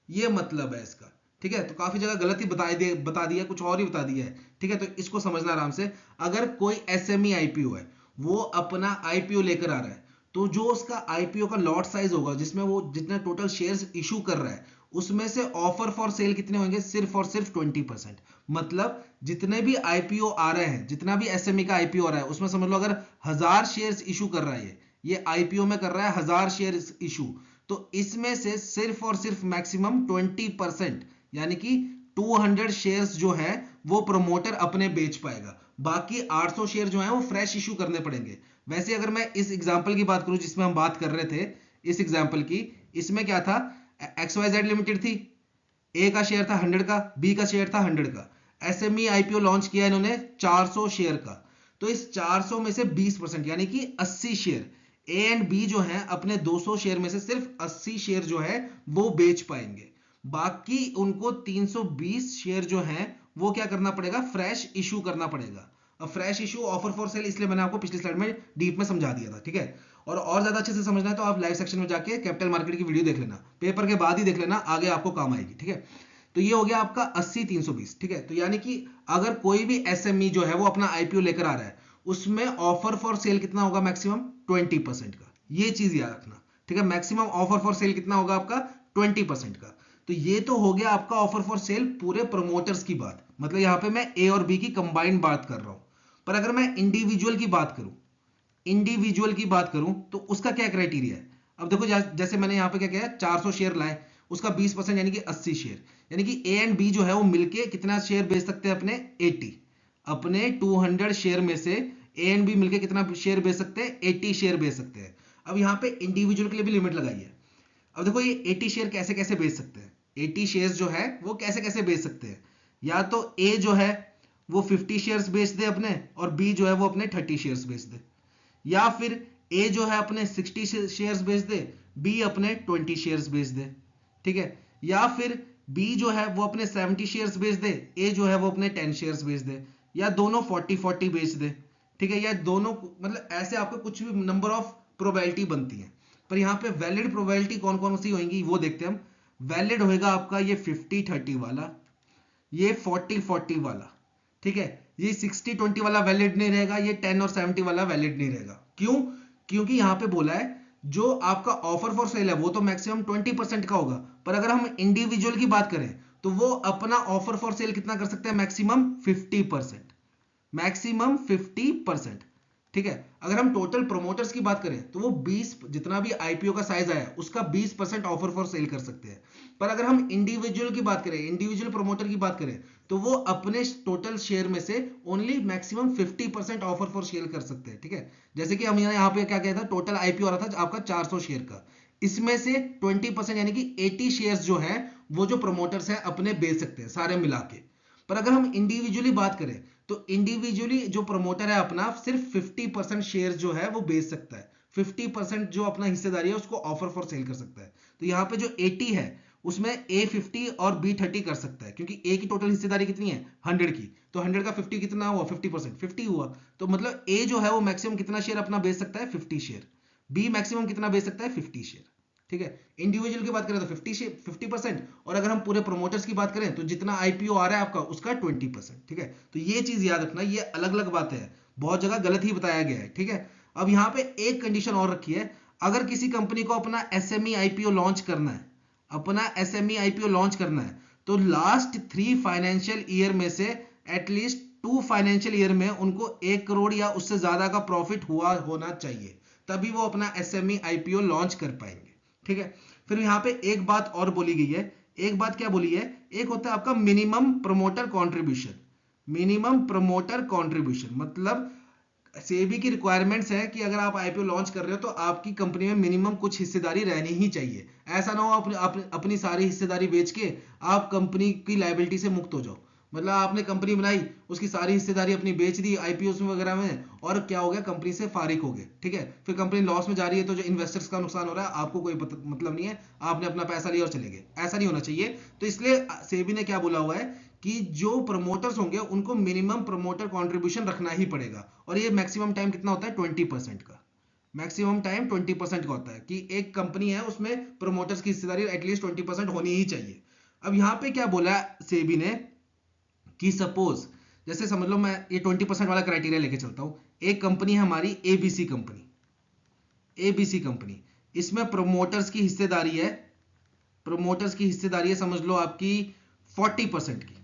ये मतलब है इसका, ठीक है। तो काफी जगह गलत ही बता दिया, कुछ और ही बता दिया है, ठीक है। तो इसको समझना आराम से। अगर कोई एसएमई आईपीओ है, वो अपना आईपीओ लेकर आ रहा है, तो जो उसका आईपीओ का लॉट साइज होगा, जिसमें वो जितने टोटल शेयर्स इशू कर रहा है, उसमें से ऑफर फॉर सेल कितने होंगे, सिर्फ और सिर्फ 20%। मतलब जितने भी आईपीओ आ रहे हैं, जितना भी एसएमई का आईपीओ आ रहा है, उसमें समझ लो अगर 1000 शेयर्स इशू कर रहा है, ये आईपीओ में कर रहा है 1000 शेयर इशू, तो इसमें से सिर्फ और सिर्फ मैक्सिमम 20%, यानी कि 200 शेयर्स जो है वो प्रमोटर अपने बेच पाएगा। बाकी 800 शेयर जो है वो फ्रेश इशू करने पड़ेंगे। वैसे अगर मैं इस एग्जांपल की बात करूं जिसमें हम बात कर रहे थे, इस एग्जांपल की, इसमें क्या था, XYZ लिमिटेड थी, ए का शेयर था 100 का, बी का शेयर था 100 का। एसएमई आईपीओ लॉन्च किया इन्होंने 400 शेयर का, तो इस 400 में से 20% यानी कि 80 शेयर ए एंड बी जो है अपने 200 शेयर में से सिर्फ 80 शेयर जो है वो बेच पाएंगे। बाकी उनको 320 शेयर जो है वो क्या करना पड़ेगा, फ्रेश इशू करना पड़ेगा। अब fresh issue offer for sale इसलिए मैंने आपको पिछली स्लाइड में डीप में समझा दिया था, ठीक है। और ज्यादा अच्छे से समझना है तो आप लाइव सेक्शन में जाके कैपिटल मार्केट की वीडियो देख लेना, पेपर के बाद ही देख लेना, आगे आपको काम आएगी, ठीक है। तो ये हो गया आपका 80-320, ठीक है। तो यानी कि अगर कोई भी एसएमई जो है वो अपना आईपीओ लेकर आ रहा है, उसमें ऑफर फॉर सेल कितना होगा, मैक्सिमम 20% का। ये चीज याद रखना, ठीक है। मैक्सिमम ऑफर फॉर सेल कितना होगा आपका, 20% का। तो ये तो हो गया आपका ऑफर फॉर सेल पूरे प्रमोटर्स की बात, मतलब यहां पे मैं ए और बी की कंबाइंड बात कर रहा हूं। पर अगर मैं इंडिविजुअल की बात करूं तो उसका क्या क्राइटेरिया है। अब देखो जैसे मैंने यहां पे क्या किया, 400 शेयर लाए, उसका 20% यानी कि 80 शेयर, यानी कि ए एंड बी जो है वो मिलके कितना शेयर बेच सकते हैं अपने, 80। अपने 200 शेयर में से ए एंड बी मिलके कितना शेयर बेच सकते हैं, 80 शेयर बेच सकते हैं। अब यहां पे इंडिविजुअल के लिए भी लिमिट लगाई है। अब देखो ये 80 शेयर कैसे कैसे बेच सकते हैं, 80 शेयर्स जो है वो कैसे कैसे बेच सकते हैं। या तो ए जो है वो 50 शेयर्स बेच दे अपने, और बी जो है वो अपने 30 शेयर्स बेच दे। या फिर ए जो है अपने 60 शेयर्स बेच दे, बी अपने 20 शेयर्स बेच दे, ठीक है। या फिर बी जो है वो अपने 70 शेयर्स बेच दे, ए जो है वो अपने 10 शेयर्स बेच दे, या दोनों 40-40 बेच दे, ठीक है, या दोनों, मतलब ऐसे आपको कुछ भी नंबर ऑफ प्रोबेबिलिटी बनती है। पर यहाँ पे वैलिड प्रोबेबिलिटी कौन कौन सी होंगी वो देखते हैं हम। वैलिड होएगा आपका ये 50-30 वाला, ये 40-40 वाला, ठीक है। ये 60-20 वाला वैलिड नहीं रहेगा, ये 10 और 70 वाला वैलिड नहीं रहेगा। क्यों? क्योंकि यहां पे बोला है जो आपका ऑफर फॉर सेल है वो तो मैक्सिमम 20% का होगा, पर अगर हम इंडिविजुअल की बात करें तो वो अपना ऑफर फॉर सेल कितना कर सकते हैं? मैक्सिमम 50%, मैक्सिमम 50%, ठीक है। अगर हम टोटल प्रोमोटर्स की बात करें तो वो 20, जितना भी आईपीओ का साइज आया उसका 20% ऑफर फॉर सेल कर सकते हैं। पर अगर हम इंडिविजुअल की बात करें, इंडिविजुअल प्रोमोटर की बात करें, तो वो अपने टोटल शेयर में से only maximum 50% offer for sale कर सकते हैं, ठीक है। जैसे कि हम यहाँ पे क्या कहता था, टोटल आईपीओ आ रहा था आपका 400 शेयर का, इसमें से 20% यानी कि 80 शेयर्स जो है वो जो प्रोमोटर्स हैं अपने बेच सकते हैं सारे मिला के। पर अगर हम इंडिविजुअली बात करें तो इंडिविजुअली जो प्रमोटर है अपना सिर्फ 50% शेयर जो है वो बेच सकता है, 50% जो अपना हिस्सेदारी है उसको ऑफर फॉर सेल कर सकता है। तो यहाँ पे जो 80 है उसमें ए 50 और बी 30 कर सकता है, क्योंकि ए की टोटल हिस्सेदारी कितनी है 100 की, तो 100 का 50 कितना हुआ 50%, 50 हुआ। तो मतलब ए जो है वो मैक्सिमम कितना शेयर अपना बेच सकता है 50 शेयर, बी मैक्सिमम कितना बेच सकता है 50 शेयर, ठीक है। इंडिविजुअल की बात करें तो 50%, और अगर हम पूरे प्रोमोटर्स की बात करें तो जितना आईपीओ आ रहा है आपका उसका 20%, ठीक है। तो ये चीज याद रखना, ये अलग अलग बातें हैं, बहुत जगह गलत ही बताया गया है, ठीक है। अब यहाँ पे एक कंडीशन और रखी है, अगर किसी कंपनी को अपना एसएमई आईपीओ लॉन्च करना है, अपना एसएमई आईपीओ लॉन्च करना है, तो लास्ट 3 फाइनेंशियल ईयर में से एटलीस्ट 2 फाइनेंशियल ईयर में उनको 1 करोड़ या उससे ज्यादा का प्रॉफिट हुआ होना चाहिए, तभी वो अपना एसएमई आईपीओ लॉन्च कर पाएंगे, ठीक है। फिर यहाँ पे एक बात और बोली गई है, एक बात क्या बोली है, एक होता है आपका minimum promoter contribution, minimum promoter contribution मतलब सेबी की रिक्वायरमेंट्स है कि अगर आप आईपीओ लॉन्च कर रहे हो तो आपकी कंपनी में मिनिमम कुछ हिस्सेदारी रहनी ही चाहिए। ऐसा ना हो अपनी सारी हिस्सेदारी बेच के आप कंपनी की लायबिलिटी से मुक्त हो जाओ, मतलब आपने कंपनी बनाई उसकी सारी हिस्सेदारी अपनी बेच दी आईपीओ में वगैरह में, और क्या हो गया कंपनी से फारिग हो गए, ठीक है। फिर कंपनी लॉस में जा रही है तो जो इन्वेस्टर्स का नुकसान हो रहा है आपको कोई मतलब नहीं है, आपने अपना पैसा लिया और चले गए, ऐसा नहीं होना चाहिए। तो इसलिए सेबी ने क्या बोला हुआ है कि जो प्रमोटर्स होंगे उनको मिनिमम प्रमोटर कंट्रीब्यूशन रखना ही पड़ेगा, और ये मैक्सिमम टाइम कितना होता है 20% का, मैक्सिमम टाइम 20% का होता है कि एक कंपनी है उसमें प्रमोटर्स की हिस्सेदारी एटलीस्ट 20% होनी ही चाहिए। अब यहाँ पे क्या बोला सेबी ने कि सपोज जैसे समझ लो मैं ये 20% वाला क्राइटेरिया लेके चलता हूं, एक कंपनी है हमारी एबीसी कंपनी, एबीसी कंपनी, इसमें प्रोमोटर्स की हिस्सेदारी है, प्रोमोटर्स की हिस्सेदारी है समझ लो आपकी 40% की,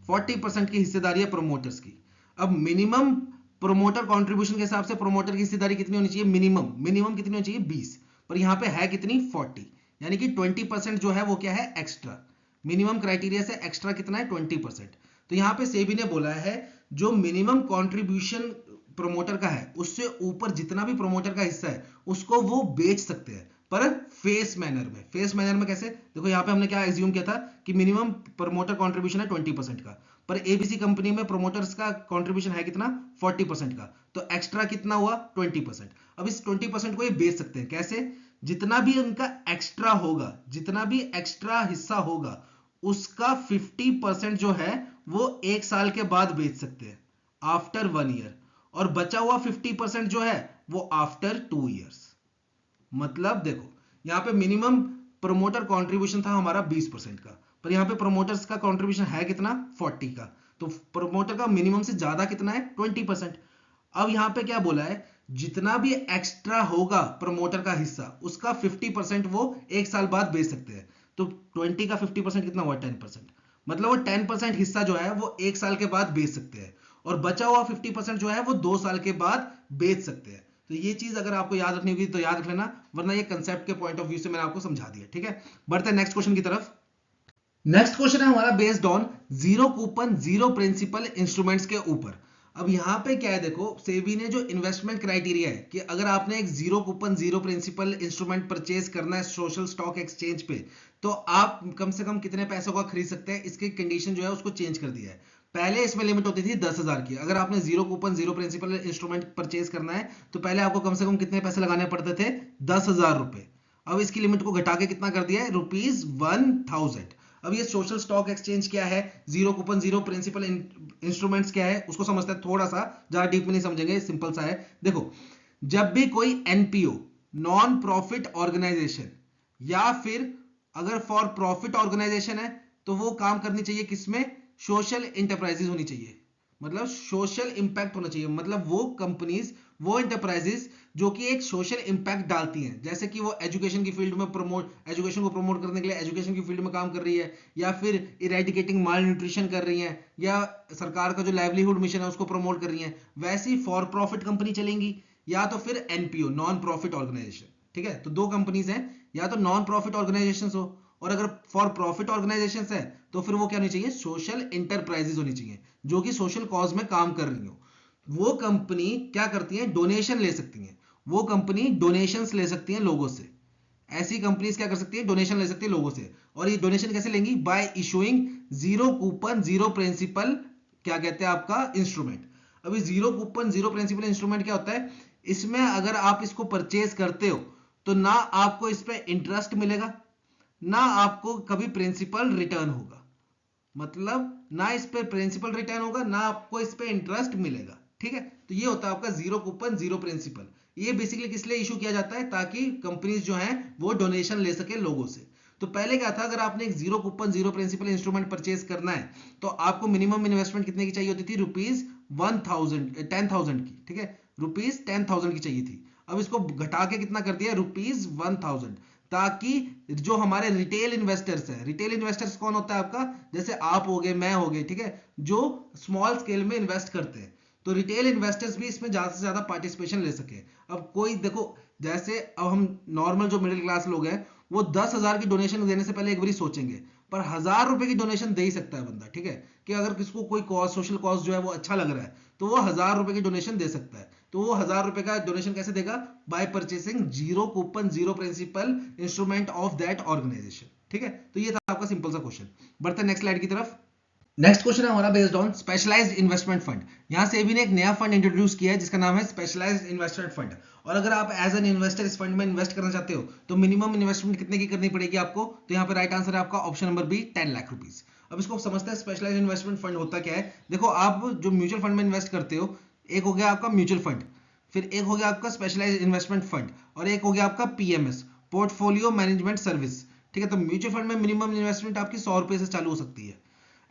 40% की हिस्सेदारी है प्रोमोटर्स की। अब मिनिमम प्रोमोटर कंट्रीब्यूशन के हिसाब से प्रोमोटर की हिस्सेदारी कितनी होनी चाहिए, मिनिमम मिनिमम कितनी होनी चाहिए 20, पर यहां पे है कितनी 40, यानी कि 20% जो है वो क्या है एक्स्ट्रा, मिनिमम क्राइटेरिया से एक्स्ट्रा कितना है 20%। तो यहां पे सेबी ने बोला है जो मिनिमम कंट्रीब्यूशन प्रोमोटर का है उससे ऊपर जितना भी प्रोमोटर का हिस्सा है उसको वो बेच सकते हैं, पर फेस मैनर में। फेस मैनर में कैसे, देखो यहाँ पे हमने क्या एज्यूम किया था कि मिनिमम प्रमोटर कंट्रीब्यूशन है 20% का, पर एबीसी कंपनी में प्रोमोटर्स का कंट्रीब्यूशन है कितना 40% का, तो एक्स्ट्रा कितना हुआ 20%। अब इस 20% को ये बेच सकते हैं कैसे, जितना भी उनका एक्स्ट्रा होगा, जितना भी एक्स्ट्रा हिस्सा होगा उसका 50% जो है वो 1 साल के बाद बेच सकते हैं, आफ्टर 1 ईयर, और बचा हुआ 50% जो है वो आफ्टर 2 ईयर्स। मतलब देखो यहां पे मिनिमम प्रोमोटर कंट्रीब्यूशन था हमारा 20% का, पर यहां पे प्रोमोटर्स का कंट्रीब्यूशन है कितना 40 का, तो प्रोमोटर का मिनिमम से ज्यादा कितना है 20%। अब यहां पे क्या बोला है, जितना भी एक्स्ट्रा होगा प्रोमोटर का हिस्सा उसका 50% वो 1 साल बाद बेच सकते हैं, तो 20 का 50% कितना हुआ 10%, मतलब वो 10% हिस्सा जो है वो 1 साल के बाद बेच सकते हैं, और बचा हुआ 50% जो है वो 2 साल के बाद बेच सकते हैं। तो ये चीज अगर आपको याद रखनी होगी तो याद रख लेना, वरना ये कंसेप्ट के पॉइंट ऑफ व्यू से मैंने आपको समझा दिया, ठीक है। बढ़ते हैं नेक्स्ट क्वेश्चन की तरफ। नेक्स्ट क्वेश्चन है हमारा based on zero coupon zero principal instruments के ऊपर। अब यहां पे क्या है, देखो सेबी ने जो इन्वेस्टमेंट क्राइटेरिया है कि अगर आपने एक zero coupon zero principal instrument purchase करना है सोशल स्टॉक एक्सचेंज पे, तो आप कम से कम कितने पैसों का खरीद सकते हैं, इसकी कंडीशन जो है उसको चेंज कर दिया है। पहले इसमें लिमिट होती थी 10,000 की, अगर आपने zero coupon zero principal instrument purchase करना है तो पहले आपको कम से कम कितने पैसे लगाने पड़ते थे 10,000 रुपए। अब इसकी लिमिट को घटा के कितना कर दिया है ₹1000। अब ये सोशल स्टॉक एक्सचेंज क्या है, zero coupon zero principal instruments क्या है, उसको समझते हैं थोड़ा सा, ज्यादा डीप में नहीं समझेंगे, सिंपल सा है। देखो, जब भी कोई एनपीओ, नॉन प्रॉफिट ऑर्गेनाइजेशन, या फिर अगर फॉर प्रॉफिट ऑर्गेनाइजेशन है तो वो काम करनी चाहिए किसमें, सोशल इंटरप्राइजेज होनी चाहिए, मतलब सोशल इंपैक्ट होना चाहिए, मतलब वो कंपनीज, वो इंटरप्राइजेस जो कि एक सोशल इंपैक्ट डालती हैं, जैसे कि वो एजुकेशन की फील्ड में एजुकेशन को प्रमोट करने के लिए एजुकेशन की फील्ड में काम कर रही है, या फिर इरेडिकेटिंग माल न्यूट्रिशन कर रही है, या सरकार का जो लाइवलीहुड मिशन है उसको प्रमोट कर रही है, वैसी फॉर प्रॉफिट कंपनी चलेंगी, या तो फिर एनपीओ, नॉन प्रॉफिट ऑर्गेनाइजेशन। ठीक है, तो दो कंपनीज हैं, या तो नॉन प्रॉफिट ऑर्गेनाइजेशन हो, और अगर फॉर प्रॉफिट ऑर्गेनाइजेशन है तो फिर वो क्या होनी चाहिए, सोशल इंटरप्राइजेज होनी चाहिए, जो कि सोशल कॉज में काम कर रही हो। वो कंपनी क्या करती है, डोनेशन ले सकती है, वो कंपनी डोनेशंस ले सकती है लोगों से, ऐसी कंपनीज क्या कर सकती है, डोनेशन ले सकती है लोगों से। और ये डोनेशन कैसे लेंगी, by issuing zero coupon zero principal, क्या कहते हैं आपका, इंस्ट्रूमेंट। अभी zero coupon zero principal instrument क्या होता है, इसमें अगर आप इसको परचेज करते हो तो ना आपको इस पे इंटरेस्ट मिलेगा, ना आपको कभी प्रिंसिपल रिटर्न होगा, मतलब ना इस पे प्रिंसिपल रिटर्न होगा, ना आपको इस पे इंटरेस्ट मिलेगा। ठीक है, तो ये होता है आपका जीरो कूपन जीरो प्रिंसिपल। ये बेसिकली किस लिए इशू किया जाता है, ताकि कंपनीज जो हैं वो डोनेशन ले सके लोगों से। तो पहले क्या था, अगर आपने एक zero coupon zero principal instrument purchase करना है तो आपको मिनिमम इन्वेस्टमेंट कितने की चाहिए होती थी, ₹10,000 की। ठीक है, ₹10,000 की चाहिए थी। अब इसको घटा के कितना कर दिया, ₹1,000, ताकि जो हमारे रिटेल इन्वेस्टर्स हैं, रिटेल इन्वेस्टर्स कौन होता है आपका, जैसे आप हो गए, मैं हो गए, ठीक है, जो स्मॉल स्केल में इन्वेस्ट करते हैं, तो रिटेल इन्वेस्टर्स भी इसमें ज्यादा से ज्यादा पार्टिसिपेशन ले सके। अब कोई देखो, जैसे अब हम नॉर्मल जो मिडिल क्लास लोग हैं वो 10,000 की डोनेशन देने से पहले एक बार सोचेंगे, पर ₹1,000 की डोनेशन दे ही सकता है बंदा। ठीक है, कि अगर किसको कोई कॉज, सोशल कॉज जो है वो अच्छा लग रहा है तो वो ₹1,000 की डोनेशन दे सकता है। तो वो ₹1,000 का डोनेशन कैसे देगा, by purchasing zero coupon zero principal instrument of that organisation. ठीक है, तो ये था आपका सिंपल सा क्वेश्चन। बढ़ते हैं नेक्स्ट स्लाइड की तरफ। नेक्स्ट क्वेश्चन है हमारा based on specialised investment fund. यहां से भी ने एक नया फंड इंट्रोड्यूस किया है जिसका नाम है स्पेशलाइज्ड इन्वेस्टमेंट फंड। और अगर आप एज एन इन्वेस्टर इस फंड में इन्वेस्ट करना चाहते हो तो मिनिमम इन्वेस्टमेंट कितने की करनी पड़ेगी आपको, तो यहाँ पे राइट आंसर है आपका option number B, 10 lakh rupees. अब इसको समझते हैं स्पेशलाइज्ड इन्वेस्टमेंट फंड होता क्या है। देखो, आप जो म्यूचुअल फंड में इन्वेस्ट करते हो, एक हो गया आपका म्यूचुअल फंड, फिर एक हो गया आपका स्पेशलाइज्ड इन्वेस्टमेंट फंड, और एक हो गया आपका पीएमएस, पोर्टफोलियो मैनेजमेंट सर्विस। ठीक है, तो म्यूचुअल फंड में मिनिमम इन्वेस्टमेंट आपकी ₹100 से चालू हो सकती है,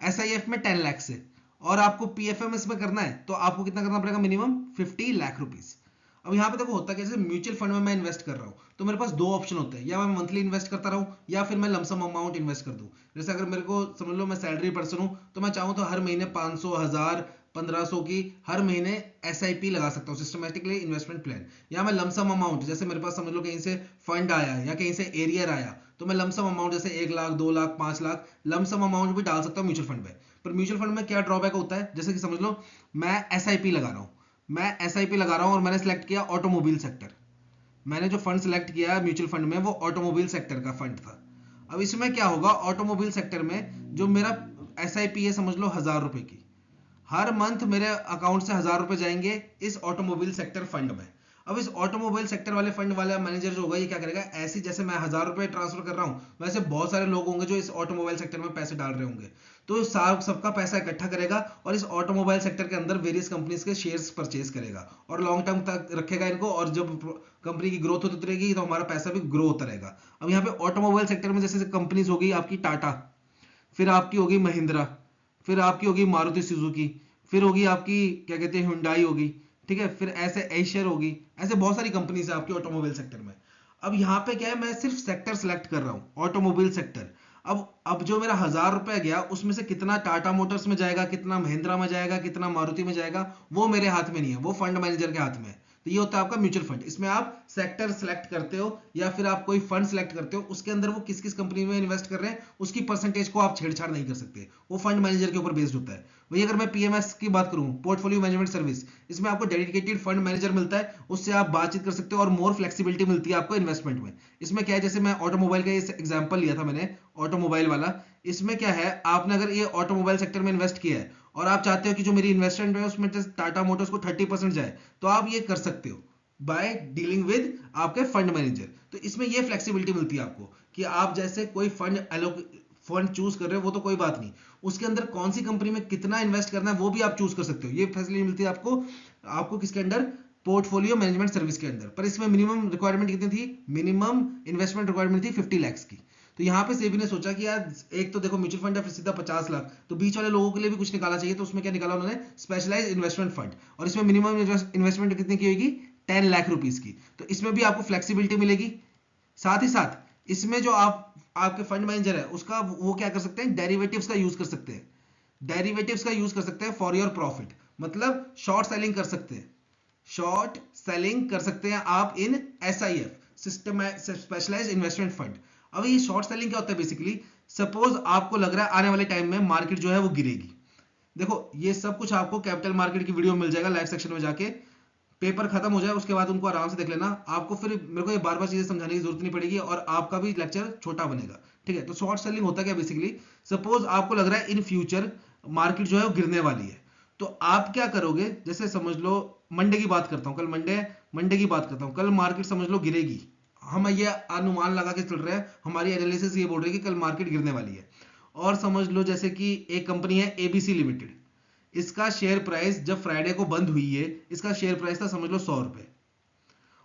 एसआईएफ में 10 लाख से, और आपको पीएफएमएस में करना है तो आपको कितना करना पड़ेगा, मिनिमम 50 लाख रुपीज। अब यहाँ पे देखो होता कैसे, म्यूचुअल फंड में मैं इन्वेस्ट कर रहा हूँ तो मेरे पास दो ऑप्शन होते हैं, या मैं मंथली इन्वेस्ट करता रहूँ या फिर मैं लमसम अमाउंट इन्वेस्ट कर दूँ। जैसे अगर मेरे को समझ लो मैं सैलरी पर्सन हूँ तो मैं चाहूँ तो हर महीने 500, 1000, 1500 की हर महीने एसआईपी लगा सकता हूँ, सिस्टमेटिकली इन्वेस्टमेंट प्लान। या मैं लमसम अमाउंट, जैसे मेरे पास समझ लो कहीं से फंड आया या कहीं से एरियर आया तो मैं लमसम अमाउंट जैसे 1 लाख, 2 लाख, 5 लाख लमसम अमाउंट भी डाल सकता हूँ म्यूचुअल फंड में। पर म्यूचुअल फंड में क्या ड्रॉबैक होता है, जैसे कि समझ लो मैं एसआईपी लगा रहा हूँ, और मैंने सेलेक्ट किया ऑटोमोबाइल सेक्टर। मैंने जो फंड सेलेक्ट किया म्यूचुअल फंड में वो ऑटोमोबाइल सेक्टर का फंड था। अब इसमें क्या होगा, ऑटोमोबाइल सेक्टर में जो मेरा एसआईपी है समझ लो ₹1,000 की, हर मंथ मेरे अकाउंट से ₹1,000 जाएंगे इस ऑटोमोबाइल सेक्टर फंड में। अब इस ऑटोमोबाइल सेक्टर वाले फंड वाला मैनेजर जो होगा ये क्या करेगा, ऐसी जैसे मैं ₹1,000 ट्रांसफर कर रहा हूँ वैसे बहुत सारे लोग होंगे जो इस ऑटोमोबाइल सेक्टर में पैसे डाल रहे होंगे, तो सबका पैसा इकट्ठा करेगा और इस ऑटोमोबाइल सेक्टर के अंदर वेरियस कंपनीज के शेयर्स परचेज करेगा और लॉन्ग टर्म तक रखेगा इनको, और जब कंपनी की ग्रोथ होती रहेगी तो हमारा पैसा भी ग्रो होता रहेगा। अब यहाँ पे ऑटोमोबाइल सेक्टर में जैसे कंपनीज होगी आपकी टाटा, फिर आपकी होगी महिंद्रा, फिर आपकी होगी मारुति सुजुकी, फिर होगी आपकी क्या कहते हैं हुंडई होगी, ठीक है, फिर ऐसे एशर होगी, ऐसे बहुत सारी कंपनीज है आपकी ऑटोमोबाइल सेक्टर में। अब यहाँ पे क्या है, मैं सिर्फ सेक्टर सेलेक्ट कर रहा हूँ ऑटोमोबाइल सेक्टर। अब जो मेरा ₹1,000 गया उसमें से कितना टाटा मोटर्स में जाएगा, कितना महिंद्रा में जाएगा, कितना मारुति में जाएगा, वो मेरे हाथ में नहीं है, वो फंड मैनेजर के हाथ में है। तो ये होता है आपका म्यूचुअल फंड। इसमें आप सेक्टर सेलेक्ट करते हो या फिर आप कोई फंड सेलेक्ट करते हो, उसके अंदर वो किस किस कंपनी में इन्वेस्ट कर रहे हैं उसकी परसेंटेज को आप छेड़छाड़ नहीं कर सकते, वो फंड मैनेजर के ऊपर बेस्ड होता है। वही अगर मैं पीएमएस की बात करूं, पोर्टफोलियो मैनेजमेंट सर्विस, इसमें आपको डेडिकेटेड फंड मैनेजर मिलता है, उससे आप बातचीत कर सकते हो और मोर फ्लेक्सिबिलिटी मिलती है आपको इन्वेस्टमेंट में। इसमें क्या है, जैसे मैं ऑटोमोबाइल का एग्जांपल लिया था मैंने, ऑटोमोबाइल वाला, इसमें क्या है, आपने अगर ये ऑटोमोबाइल सेक्टर में इन्वेस्ट किया है और आप चाहते हो कि जो मेरी इन्वेस्टमेंट है उसमें टाटा मोटर्स को 30% जाए, तो आप ये कर सकते हो बाय डीलिंग विद आपके फंड मैनेजर। तो इसमें ये फ्लेक्सिबिलिटी मिलती है आपको कि आप जैसे कोई फंड चूज कर रहे हो वो तो कोई बात नहीं, उसके अंदर कौन सी कंपनी में कितना इन्वेस्ट करना है वो भी आप चूज कर सकते हो। ये फैसिलिटी मिलती है आपको आपको किसके अंडर, पोर्टफोलियो मैनेजमेंट सर्विस के अंदर। पर इसमें मिनिमम रिक्वायरमेंट कितनी थी, मिनिमम इन्वेस्टमेंट रिक्वायरमेंट थी 50 लाख की। तो यहाँ पे सेबी ने सोचा कि यार एक तो देखो म्यूचुअल फंड है फिर सीधा 50 लाख, तो बीच वाले लोगों के लिए भी कुछ निकालना चाहिए। तो उसमें क्या निकाला उन्होंने, स्पेशलाइज्ड इन्वेस्टमेंट फंड, और इसमें मिनिमम इन्वेस्टमेंट कितनी की होगी, 10 लाख रुपीज की। तो इसमें भी आपको फ्लेक्सिबिलिटी मिलेगी। साथ ही साथ इसमें जो आपके फंड मैनेजर है उसका वो क्या कर सकते हैं, डेरिवेटिव्स का यूज कर सकते हैं, डेरिवेटिव्स का यूज कर सकते हैं फॉर योर प्रॉफिट, मतलब शॉर्ट सेलिंग कर सकते हैं, शॉर्ट सेलिंग कर सकते हैं आप in SIF, system specialised investment fund. अब ये शॉर्ट सेलिंग क्या होता है बेसिकली, सपोज आपको लग रहा है आने वाले टाइम में मार्केट जो है वो गिरेगी। देखो ये सब कुछ आपको कैपिटल मार्केट की वीडियो मिल जाएगा लाइव सेक्शन में जाके, पेपर खत्म हो जाए उसके बाद उनको आराम से देख लेना। आपको फिर मेरे को ये बार बार चीजें समझाने की जरूरत नहीं पड़ेगी और आपका भी लेक्चर छोटा बनेगा, ठीक है। तो शॉर्ट सेलिंग होता क्या बेसिकली, सपोज आपको लग रहा है इन फ्यूचर मार्केट जो है वो गिरने वाली है, तो आप क्या करोगे, जैसे समझ लो मंडे की बात करता हूं, कल मंडे की बात करता हूं, कल मार्केट समझ लो गिरेगी, हम ये अनुमान लगा के चल रहे हैं, हमारी एनालिसिस ये बोल रही है कि कल मार्केट गिरने वाली है। और समझ लो जैसे कि एक कंपनी है ABC लिमिटेड, इसका शेयर प्राइस जब फ्राइडे को बंद हुई है, इसका शेयर प्राइस था समझ लो 100 रुपए,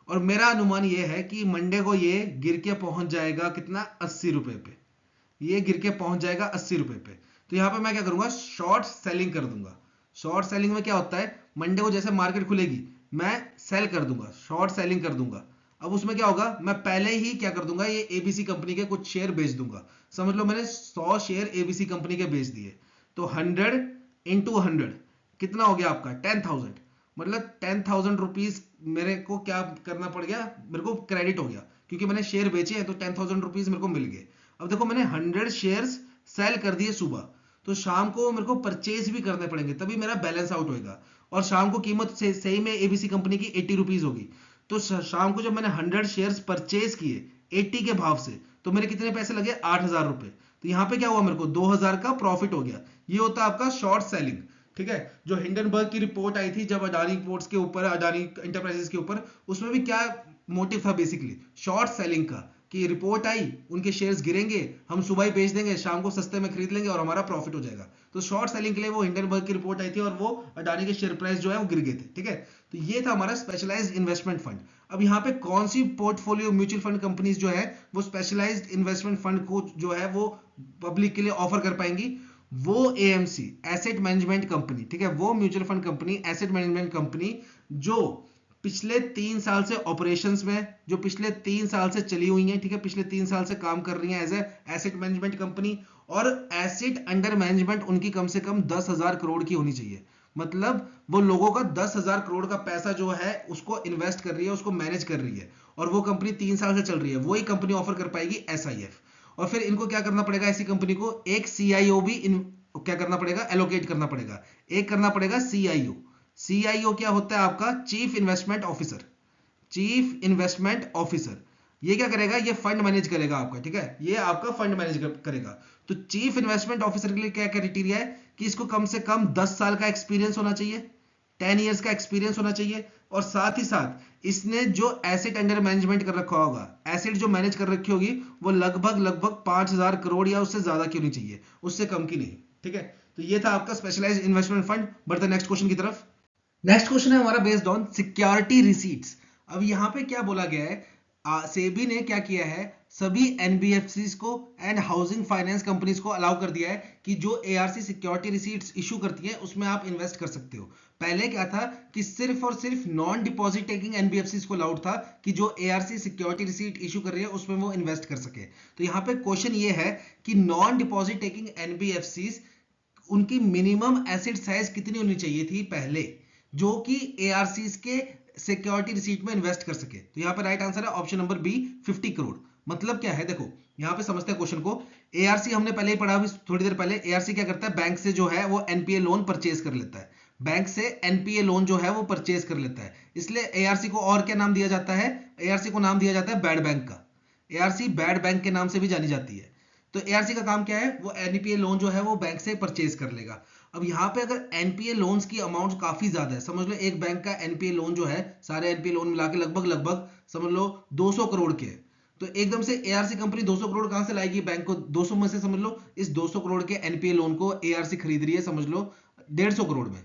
और मेरा अनुमान यह है कि मंडे को ये गिर के पहुंच जाएगा कितना, 80 रुपए पे, ये गिर के पहुंच जाएगा 80 रुपए पे। तो यहां पे मैं क्या करूंगा, शॉर्ट सेलिंग कर दूंगा। शॉर्ट सेलिंग में क्या होता है, मंडे को जैसे मार्केट खुलेगी मैं सेल कर दूंगा, शॉर्ट सेलिंग कर दूंगा। अब उसमें क्या होगा, मैं पहले ही क्या कर दूंगा, ये ABC कंपनी के कुछ शेयर बेच दूंगा। समझ लो मैंने 100 शेयर ABC कंपनी के बेच दिए, तो 100 इंटू 100 कितना हो गया आपका, 10,000, मतलब 10,000 रुपीज मेरे को क्या करना पड़ गया, मेरे को क्रेडिट हो गया क्योंकि मैंने शेयर बेचे हैं, तो 10,000 रुपीज मेरे को मिल गए। अब देखो मैंने 100 शेयर्स सेल कर दिए सुबह, तो शाम को मेरे को परचेज भी करने पड़ेंगे तभी मेरा बैलेंस आउट होएगा, और शाम को कीमत से सही में ABC कंपनी की 80 रुपीज होगी। तो शाम को जब मैंने 100 शेयर्स परचेज किए 80 के भाव से, तो मेरे कितने पैसे लगे, 8,000 रुपए। तो यहाँ पे क्या हुआ, मेरे को 2,000 का प्रॉफिट हो गया। ये होता है आपका शॉर्ट सेलिंग, ठीक है। जो हिंडनबर्ग की रिपोर्ट आई थी जब अडानी पोर्ट्स के ऊपर, अडानी इंटरप्राइजेस के ऊपर, उसमें भी क्या मोटिव था बेसिकली, शॉर्ट सेलिंग का, कि रिपोर्ट आई उनके शेयर्स गिरेंगे, हम सुबह ही बेच देंगे, शाम को सस्ते में खरीद लेंगे और हमारा प्रॉफिट हो जाएगा। तो शॉर्ट सेलिंग के लिए वो हिंडनबर्ग की रिपोर्ट आई थी और वो अडानी के शेयर प्राइस जो है वो गिर गए थे, ठीक है। तो ये था हमारा स्पेशलाइज्ड इन्वेस्टमेंट फंड। अब यहाँ पे कौन सी पोर्टफोलियो म्यूचुअल फंड कंपनीज जो है वो स्पेशलाइज्ड इन्वेस्टमेंट फंड को जो है वो पब्लिक के लिए ऑफर कर पाएंगी, वो AMC एसेट मैनेजमेंट कंपनी, ठीक है, वो mutual fund company, asset management company जो पिछले 3 साल से ऑपरेशंस में, जो पिछले 3 साल से चली हुई हैं, ठीक है, पिछले 3 साल से काम कर रही हैं as a asset management company, और एसेट अंडर मैनेजमेंट उनकी कम से कम 10,000 करोड़ की होनी चाहिए। मतलब वो लोगों का 10,000 करोड़ का पैसा जो है उसको इन्वेस्ट कर रही है, उसको मैनेज कर रही है, और वो कंपनी 3 साल से चल रही है, वही कंपनी ऑफर कर पाएगी SIF। और फिर इनको क्या करना पड़ेगा, ऐसी कंपनी को एक CIO भी क्या करना पड़ेगा, एलोकेट करना पड़ेगा, एक करना पड़ेगा CIO। CIO क्या होता है आपका, chief investment officer, chief investment officer. ये क्या करेगा, ये फंड मैनेज करेगा आपका, ठीक है, ये आपका फंड मैनेज करेगा। तो चीफ इन्वेस्टमेंट ऑफिसर के लिए क्या क्राइटेरिया है कि इसको कम से कम 10 साल का एक्सपीरियंस होना चाहिए, 10 इयर्स का एक्सपीरियंस होना चाहिए, और साथ ही साथ इसने जो एसेट अंडर मैनेजमेंट कर रखा होगा, एसेट जो मैनेज कर रखी होगी वो लगभग 5,000 करोड़ या उससे ज्यादा की होनी चाहिए, उससे कम की नहीं, ठीक है। तो ये था आपका स्पेशलाइज्ड इन्वेस्टमेंट फंड। बढ़ते नेक्स्ट क्वेश्चन की तरफ। नेक्स्ट क्वेश्चन है हमारा बेस्ड ऑन सिक्योरिटी रिसीट्स। अब यहाँ पे क्या बोला गया है, सेबी ने क्या किया है, सभी NBFCs को एंड हाउसिंग फाइनेंस कंपनीज को अलाउ कर दिया है कि जो ARC सिक्योरिटी रिसीट्स इशू करती है उसमें आप इन्वेस्ट कर सकते हो। पहले क्या था कि सिर्फ और सिर्फ नॉन डिपॉजिट टेकिंग NBFCs को अलाउड था कि जो ARC सिक्योरिटी रिसीट इशू कर रही है उसमें वो इन्वेस्ट कर सके। तो यहाँ पे क्वेश्चन ये है कि नॉन डिपॉजिट टेकिंग NBFCs उनकी मिनिमम एसेट साइज कितनी होनी चाहिए थी पहले, जो कि ARCs के सिक्योरिटी रिसीट में इन्वेस्ट कर सके। तो यहाँ पे राइट आंसर है ऑप्शन नंबर बी, 50 करोड़। मतलब क्या है, देखो यहाँ पे समझते हैं क्वेश्चन को। ARC हमने पहले ही पढ़ा, अभी थोड़ी देर पहले, ARC क्या करता है, बैंक से जो है वो NPA लोन परचेज कर लेता है, बैंक से NPA लोन जो है वो परचेज कर लेता है। इसलिए ARC को और क्या नाम दिया जाता है, ARC को नाम दिया जाता है बैड बैंक का, ARC बैड बैंक के नाम से भी जानी जाती है। तो ARC का काम क्या है, वो NPA लोन जो है वो बैंक से परचेज कर लेगा। अब यहाँ पे अगर NPA लोन्स की अमाउंट काफी ज्यादा है, समझ लो एक बैंक का NPA लोन जो है, सारे NPA लोन मिला के लगभग समझ लो 200 करोड़ के है, तो एकदम से एआरसी कंपनी 200 करोड़ कहां से लाएगी बैंक को? 200 में से समझ लो इस 200 करोड़ के एनपीए लोन को एआरसी खरीद रही है, समझ लो 150 करोड़ में,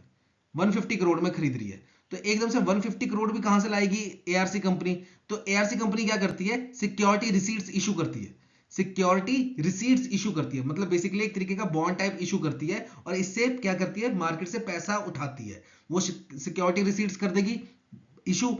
150 करोड़ में खरीद रही है। तो एकदम से 150 करोड़ भी कहां से लाएगी एआरसी कंपनी? तो एआरसी कंपनी क्या करती है? सिक्योरिटी रिसीट्स इशू करती है, सिक्योरिटी रिसीट्स इशू करती है, मतलब बेसिकली एक तरीके का बॉन्ड टाइप इशू करती है, और इससे क्या करती है? मार्केट से पैसा उठाती है। वो सिक्योरिटी रिसीट्स कर देगी, इशू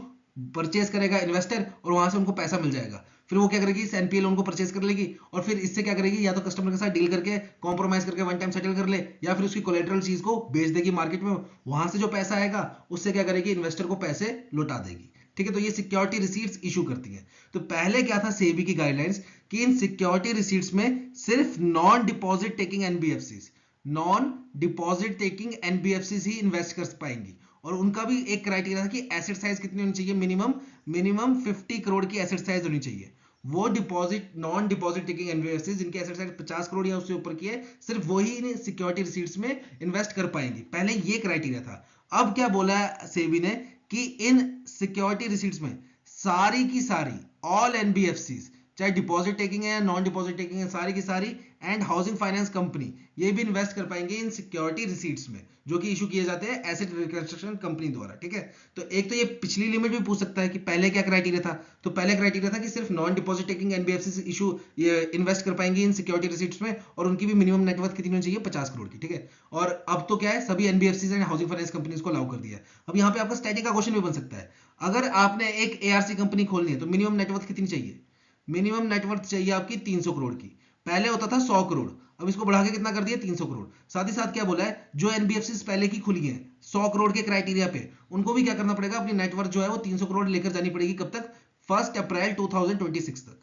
परचेज करेगा इन्वेस्टर, और वहां से उनको पैसा मिल जाएगा। फिर वो क्या करेगी? इस एनपीए लोन को परचेज कर लेगी, और फिर इससे क्या करेगी? या तो कस्टमर के साथ डील करके कॉम्प्रोमाइज करके वन टाइम सेटल कर ले, या फिर उसकी कोलेटरल चीज को बेच देगी मार्केट में। वहां से जो पैसा आएगा उससे क्या करेगी? इन्वेस्टर को पैसे लौटा देगी। ठीक है, तो ये सिक्योरिटी रिसीट्स इशू करती है। तो पहले क्या था सेबी की गाइडलाइंस कि इन सिक्योरिटी रिसीट्स में सिर्फ non deposit taking NBFCs, non deposit taking NBFCs ही इन्वेस्ट कर पाएंगी। और उनका भी एक क्राइटेरिया था कि एसेट साइज कितनी होनी चाहिए? मिनिमम 50 करोड़ की एसेट साइज होनी चाहिए। वो deposit non deposit taking NBFC जिनकी एसेट साइज 50 करोड़ या उससे ऊपर की है, सिर्फ वही इन सिक्योरिटी रिसीट्स में इन्वेस्ट कर पाएंगे। पहले ये क्राइटेरिया था। अब क्या बोला है सेबी ने कि इन सिक्योरिटी रिसीट्स में सारी की सारी ऑल एनबीएफसीज, चाहे डिपॉजिट टेकिंग है या नॉन डिपॉजिट टेकिंग है, सारी की सारी एंड हाउसिंग फाइनेंस कंपनी ये भी इन्वेस्ट कर पाएंगे इन सिक्योरिटी रिसीट्स में, जो कि इशू किए जाते हैं एसेट रिकंस्ट्रक्शन कंपनी द्वारा। ठीक है, तो एक तो ये पिछली लिमिट भी पूछ सकता है कि पहले क्या क्राइटेरिया था। तो पहले क्राइटेरिया था कि सिर्फ non deposit taking NBFC issue ये इन्वेस्ट कर पाएंगे इन सिक्योरिटी रिसीट्स में, और उनकी भी मिनिमम नेटवर्थ कितनी होनी चाहिए? 50 करोड़ की। ठीक है, और अब तो क्या है, सभी NBFC and housing finance companies को अलाउ कर दिया है। अब यहाँ पे आपका स्टैटिक का क्वेश्चन भी बन सकता है। अगर आपने एक एआरसी कंपनी खोलनी है तो मिनिमम नेटवर्थ कितनी चाहिए? मिनिमम नेटवर्थ चाहिए आपकी 300 करोड़ की। पहले होता था 100 करोड़, अब इसको बढ़ा के कितना कर दिया? 300 करोड़। साथ ही साथ क्या बोला है, जो एनबीएफसी पहले की खुली है 100 करोड़ के क्राइटेरिया पे, उनको भी क्या करना पड़ेगा? अपनी नेटवर्थ जो है वो 300 करोड़ लेकर जानी पड़ेगी। कब तक? 1 अप्रैल 2026 तक,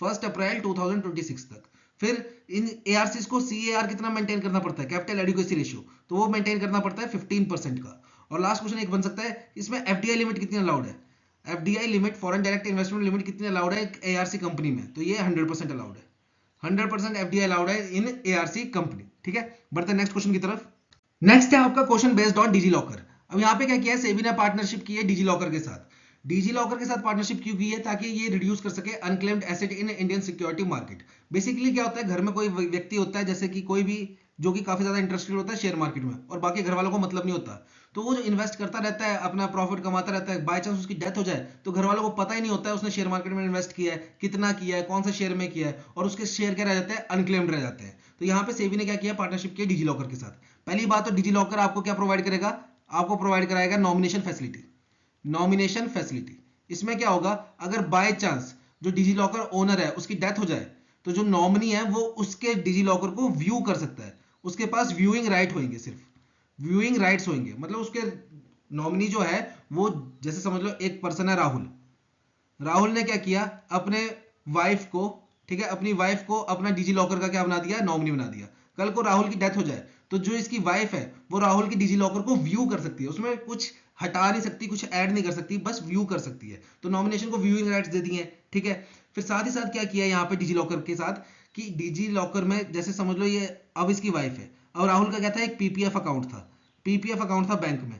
1 अप्रैल 2026 तक। फिर इन एआरसीज को सीएआर कितना मेंटेन करना पड़ता है? कैपिटल एडिक्वेसी रेशियो, तो वो मेंटेन करना पड़ता है 15% का। और लास्ट क्वेश्चन एक बन सकता है, इसमें एफडीआई लिमिट कितनी अलाउड है? FDI limit, foreign direct investment limit कितनी अलाउड है एआरसी कंपनी में? तो ये 100% अलाउड है, 100% एफडीआई अलाउड है इन एआरसी कंपनी। ठीक है, बढ़ते हैं नेक्स्ट क्वेश्चन की तरफ। नेक्स्ट है आपका question based on DigiLocker. अब यहाँ पे क्या किया है, सेबी ने पार्टनरशिप की है डिजी लॉकर के साथ। डिजी लॉकर के साथ पार्टनरशिप क्यों की है? ताकि ये रिड्यूस कर सके unclaimed asset in Indian security market. Basically क्या होता है, घर में कोई व्यक्ति होता है जैसे कि कोई भी, जो कि काफी ज्यादा इंटरेस्टेड होता है शेयर मार्केट में, और बाकी घर वालों को मतलब नहीं होता, तो वो जो इन्वेस्ट करता रहता है, अपना प्रॉफिट कमाता रहता है, बाय चांस उसकी डेथ हो जाए तो घर वालों को पता ही नहीं होता है उसने शेयर मार्केट में इन्वेस्ट किया है, कितना किया है, कौन सा शेयर में किया है, और उसके शेयर क्या रह जाते हैं? अनक्लेम्ड रह जाते हैं। तो यहाँ पे सेबी ने क्या किया? पार्टनरशिप किया डिजी लॉकर के साथ। पहली बात तो डिजी लॉकर आपको क्या प्रोवाइड करेगा? आपको प्रोवाइड कराएगा नॉमिनेशन फैसिलिटी। नॉमिनेशन फैसिलिटी, इसमें क्या होगा, अगर बाय चांस जो डिजी लॉकर ओनर है उसकी डेथ हो जाए, तो जो नॉमिनी है वो उसके डिजी लॉकर को व्यू कर सकता है, उसके पास व्यूइंग राइट होंगे, सिर्फ व्यूइंग राइट्स होंगे। मतलब उसके नॉमिनी जो है वो, जैसे समझ लो एक पर्सन है राहुल, राहुल ने क्या किया, अपने वाइफ को, ठीक है, अपनी वाइफ को अपना डिजी लॉकर का क्या बना दिया? नॉमिनी बना दिया। कल को राहुल की डेथ हो जाए तो जो इसकी वाइफ है वो राहुल की डिजी लॉकर को व्यू कर सकती है, उसमें कुछ हटा नहीं सकती, कुछ ऐड नहीं कर सकती, बस व्यू कर सकती है। तो नॉमिनेशन को व्यूइंग राइट्स दे दिए। ठीक है, फिर साथ ही साथ क्या किया यहाँ पे डिजी लॉकर के साथ, कि डिजी लॉकर में जैसे समझ लो ये अब इसकी वाइफ है, अब राहुल का क्या था? एक पीपीएफ अकाउंट था, पीपीएफ अकाउंट था बैंक में।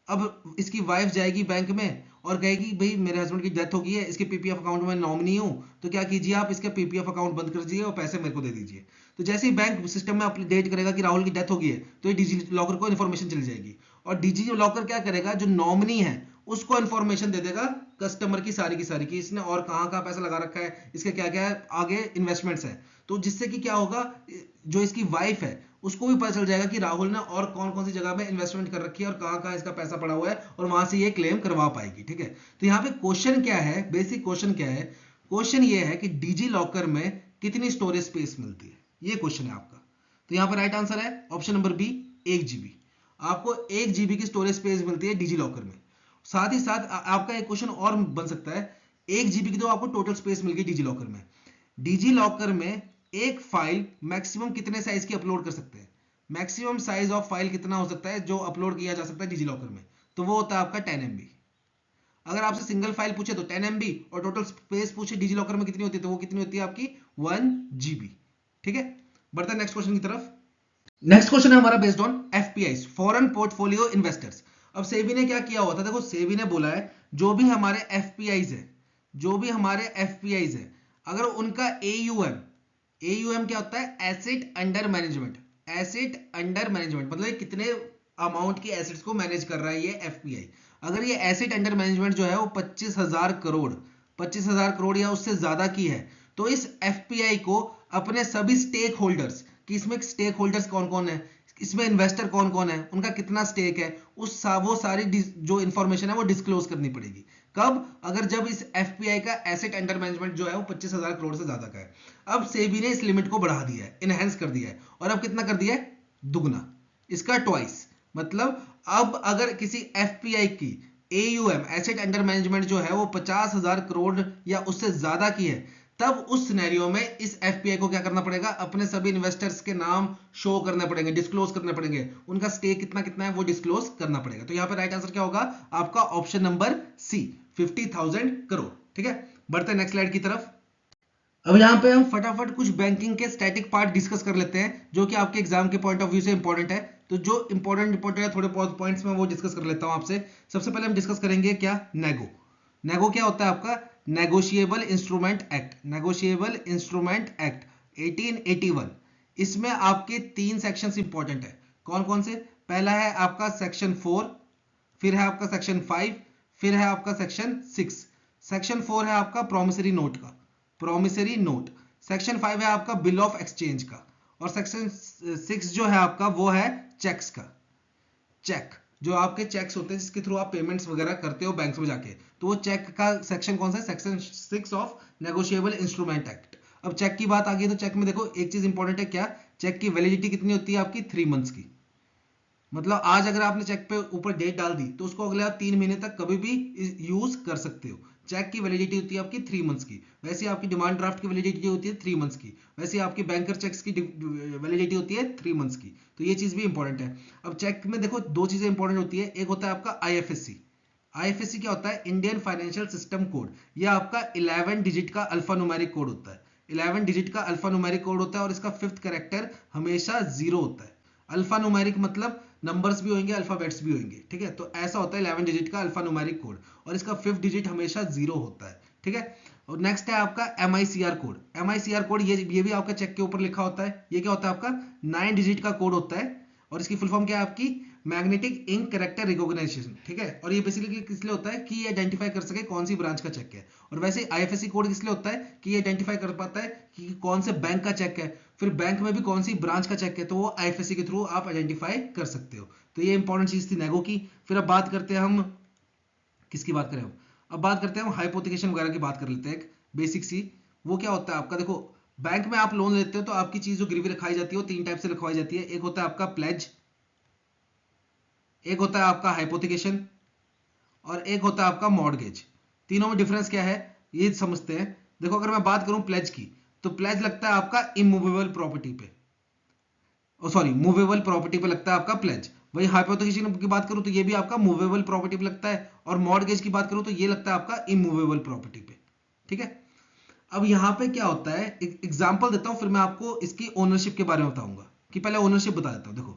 अब इसकी वाइफ जाएगी बैंक में और कहेगी भाई मेरे हस्बैंड की डेथ हो गई है, इसके पीपीएफ अकाउंट में नॉमिनी हूं, तो क्या कीजिए आप, इसका पीपीएफ अकाउंट बंद कर दीजिए और पैसे मेरे को दे दीजिए। तो जैसे ही बैंक सिस्टम में अपडेट करेगा कि राहुल की डेथ हो गई है, तो ये डिजी लॉकर को इन्फॉर्मेशन चली जाएगी, और डिजी लॉकर क्या करेगा, जो नॉमिनी है उसको इन्फॉर्मेशन दे देगा कस्टमर की सारी की इसने और कहाँ कहाँ पैसा लगा रखा है, इसके क्या क्या है आगे इन्वेस्टमेंट्स है। तो जिससे कि क्या होगा, जो इसकी वाइफ है उसको भी पता चल जाएगा कि राहुल ने और कौन कौन सी जगह में इन्वेस्टमेंट कर रखी है और कहाँ कहाँ इसका पैसा पड़ा हुआ है, और वहां से ये क्लेम करवा पाएगी। ठीक है, तो यहाँ पे क्वेश्चन क्या है, बेसिक क्वेश्चन क्या है, क्वेश्चन ये है कि डिजी लॉकर में कितनी स्टोरेज स्पेस मिलती है, ये क्वेश्चन है आपका। तो यहाँ पर राइट आंसर है ऑप्शन नंबर बी, 1 जीबी। आपको 1 जीबी की स्टोरेज स्पेस मिलती है डिजी लॉकर में। साथ ही साथ आपका एक क्वेश्चन और बन सकता है, 1 जीबी की तो आपको टोटल स्पेस मिल गई डिजी लॉकर में, डिजी लॉकर में एक फाइल मैक्सिमम कितने साइज की अपलोड कर सकते हैं? मैक्सिमम साइज ऑफ फाइल कितना हो सकता है जो अपलोड किया जा सकता है डिजी लॉकर में? तो वो होता है आपका 10 MB। अगर आपसे सिंगल फाइल पूछे तो 10 MB, और टोटल स्पेस पूछे डिजी लॉकर में कितनी होती है, तो वो कितनी होती है आपकी 1 GB। ठीक है, बढ़ते हैं नेक्स्ट क्वेश्चन की तरफ। नेक्स्ट क्वेश्चन है हमारा based on FPIs, foreign portfolio investors. अब सेबी ने क्या किया हुआ था, देखो सेबी ने बोला है जो भी हमारे एफपीआईज है, जो भी हमारे एफपीआईज है, अगर उनका AUM क्या होता है, asset under management, asset under management मतलब ये कितने अमाउंट की एसेट्स को मैनेज कर रहा है ये FPI। अगर ये एसेट अंडर मैनेजमेंट जो है वो 25,000 करोड़ या उससे ज्यादा की है, तो इस FPI को अपने सभी स्टेक होल्डर्स, कि इसमें स्टेक होल्डर्स कौन कौन है, इसमें इन्वेस्टर कौन कौन है, उनका कितना स्टेक है, वो सारी जो इंफॉर्मेशन है वो डिस्क्लोज करनी पड़ेगी। कब? अगर जब इस FPI का एसेट अंडर मैनेजमेंट जो है वो 25,000 करोड़ से ज्यादा का है। अब सेबी ने इस लिमिट को बढ़ा दिया है, इनहेंस कर दिया है, और अब कितना कर दिया है? दुगना, इसका ट्वाइस। मतलब अब अगर किसी FPI की AUM, एसेट अंडर मैनेजमेंट जो है वो 50,000 करोड़ या उससे ज्यादा की है, तब उस सिनेरियो में इस FPI को क्या करना पड़ेगा? अपने सभी इन्वेस्टर्स के नाम शो करने पड़ेंगे, डिस्क्लोज करने पड़ेंगे, उनका स्टेक कितना कितना है वो डिस्क्लोज करना पड़ेगा। तो यहाँ पे राइट आंसर क्या होगा आपका? Option number C, 50,000 crore. ठीक है, बढ़ते हैं नेक्स्ट स्लाइड की तरफ। अब यहाँ पे हम फटाफट कुछ बैंकिंग के स्टैटिक पार्ट डिस्कस कर लेते हैं, जो कि आपके एग्जाम के पॉइंट ऑफ व्यू से इंपॉर्टेंट है। तो जो इंपॉर्टेंट है, थोड़े बहुत पॉइंट्स में वो डिस्कस कर लेता हूं आपसे। सबसे पहले हम डिस्कस करेंगे क्या? नेगो। नेगो क्या होता है आपका? Negotiable instrument act, negotiable instrument act 1881। इसमें आपके 3 सेक्शंस इंपॉर्टेंट है। कौन कौन से? पहला है आपका सेक्शन 4, फिर है आपका सेक्शन 5, फिर है आपका सेक्शन 6। सेक्शन 4 है आपका प्रोमिसरी नोट का, प्रोमिसरी नोट। सेक्शन 5 है आपका बिल ऑफ एक्सचेंज का, और सेक्शन 6 जो है आपका वो है चेक्स का। चेक, जो आपके चेक्स होते हैं जिसके थ्रू आप पेमेंट्स वगैरह करते हो बैंक्स में जाके, तो वो चेक का सेक्शन कौन सा है? Section 6 of negotiable instrument act. अब चेक की बात आ गई, तो चेक में देखो एक चीज इंपॉर्टेंट है क्या? चेक की वैलिडिटी कितनी होती है आपकी? 3 मंथ्स की। मतलब आज अगर आपने चेक पे ऊपर डेट डाल दी, तो उसको अगले आप 3 महीने तक कभी भी यूज कर सकते हो। चेक की वैलिडिटी होती है आपकी 3 मंथ्स की। वैसे आपकी डिमांड ड्राफ्ट की वैलिडिटी होती है 3 मंथ्स की। वैसे आपकी बैंकर चेक्स की वैलिडिटी होती है 3 मंथ्स की। तो ये चीज भी इंपॉर्टेंट है। अब चेक में देखो 2 चीजें इंपॉर्टेंट होती है। एक होता है आपका IFSC। IFSC क्या होता है? Indian financial system code. यह आपका 11 डिजिट का अल्फा न्यूमेरिक कोड होता है। 11 डिजिट का अल्फा न्यूमेरिक कोड होता है, और इसका 5th कैरेक्टर हमेशा 0 होता है। अल्फा न्यूमेरिक मतलब नंबर्स भी होंगे, अल्फाबेट्स भी होंगे। ठीक है, तो ऐसा होता है 11 डिजिट का अल्फा न्यूमेरिक कोड, और इसका 5th डिजिट हमेशा 0 होता है। ठीक है, और नेक्स्ट है आपका MICR कोड। MICR कोड ये भी आपका चेक के ऊपर लिखा होता है। ये क्या होता है आपका? 9 डिजिट का कोड होता है, और इसकी फुल फॉर्म क्या है आपकी? Magnetic ink character recognition. ठीक है, और ये बेसिकली किस लिए होता है? कि ये आइडेंटिफाई कर सके कौन सी ब्रांच का चेक है। और वैसे IFSC कोड किस लिए होता है? कि ये आइडेंटिफाई कर पाता है कि कौन से बैंक का चेक है, फिर बैंक में भी कौन सी ब्रांच का चेक है, तो वो IFSC के थ्रू आप आइडेंटिफाई कर सकते हो। तो ये इंपॉर्टेंट चीज थी नेगो की। फिर अब बात करते हैं हम किसकी बात करें हम? अब बात करते हैं हम हाइपोथिकेशन वगैरह की बात कर लेते हैं, एक बेसिक सी। वो क्या होता है आपका? देखो, बैंक में आप लोन लेते हो तो आपकी चीज जो गिरवी रखाई जाती है वो 3 टाइप से रखवाई जाती है। एक होता है आपका प्लेज, एक होता है आपका हाइपोथिकेशन, और एक होता है आपका मॉर्गेज। तीनों में डिफरेंस क्या है ये समझते हैं। देखो, अगर मैं बात करूं प्लेज की, तो प्लेज लगता है आपका इमूवेबल प्रॉपर्टी पे, सॉरी मूवेबल प्रॉपर्टी पे लगता है आपका प्लेज। वही हाइपोथिकेशन की बात करूं तो ये भी आपका मूवेबल प्रॉपर्टी पे लगता है, और मॉर्गेज की बात करूं तो ये लगता है आपका इमूवेबल प्रॉपर्टी पे। ठीक है, अब यहां पे क्या होता है, एक एग्जांपल देता हूं, फिर मैं आपको इसकी ओनरशिप के बारे में बताऊंगा। कि पहले ओनरशिप बता देता हूं। देखो,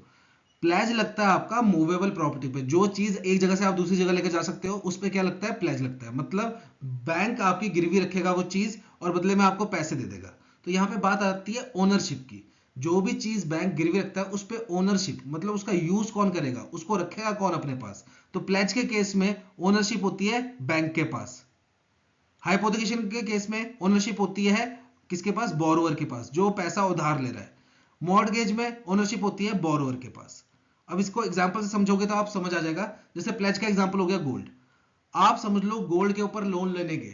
प्लेज लगता है आपका मूवेबल प्रॉपर्टी पे, जो चीज एक जगह से आप दूसरी जगह लेकर जा सकते हो उस पे क्या लगता है? प्लेज लगता है। मतलब बैंक आपकी गिरवी रखेगा वो चीज, और बदले में आपको पैसे दे देगा। तो यहां पे बात आती है ओनरशिप की। जो भी चीज बैंक गिरवी रखता है उस पे ओनरशिप, मतलब उसका यूज कौन करेगा, उसको रखेगा कौन अपने पास। तो प्लेज के केस में ओनरशिप होती है बैंक के पास। हाइपोथिकेशन के केस में ओनरशिप होती है किसके पास? बोरोअर के पास, जो पैसा उधार ले रहा है। मॉर्गेज में ओनरशिप होती है बोरोअर के पास। अब इसको एग्जांपल से समझोगे तो आप समझ आ जाएगा। जैसे प्लेज का एग्जांपल हो गया गोल्ड। आप समझ लो गोल्ड के ऊपर लोन लेने के,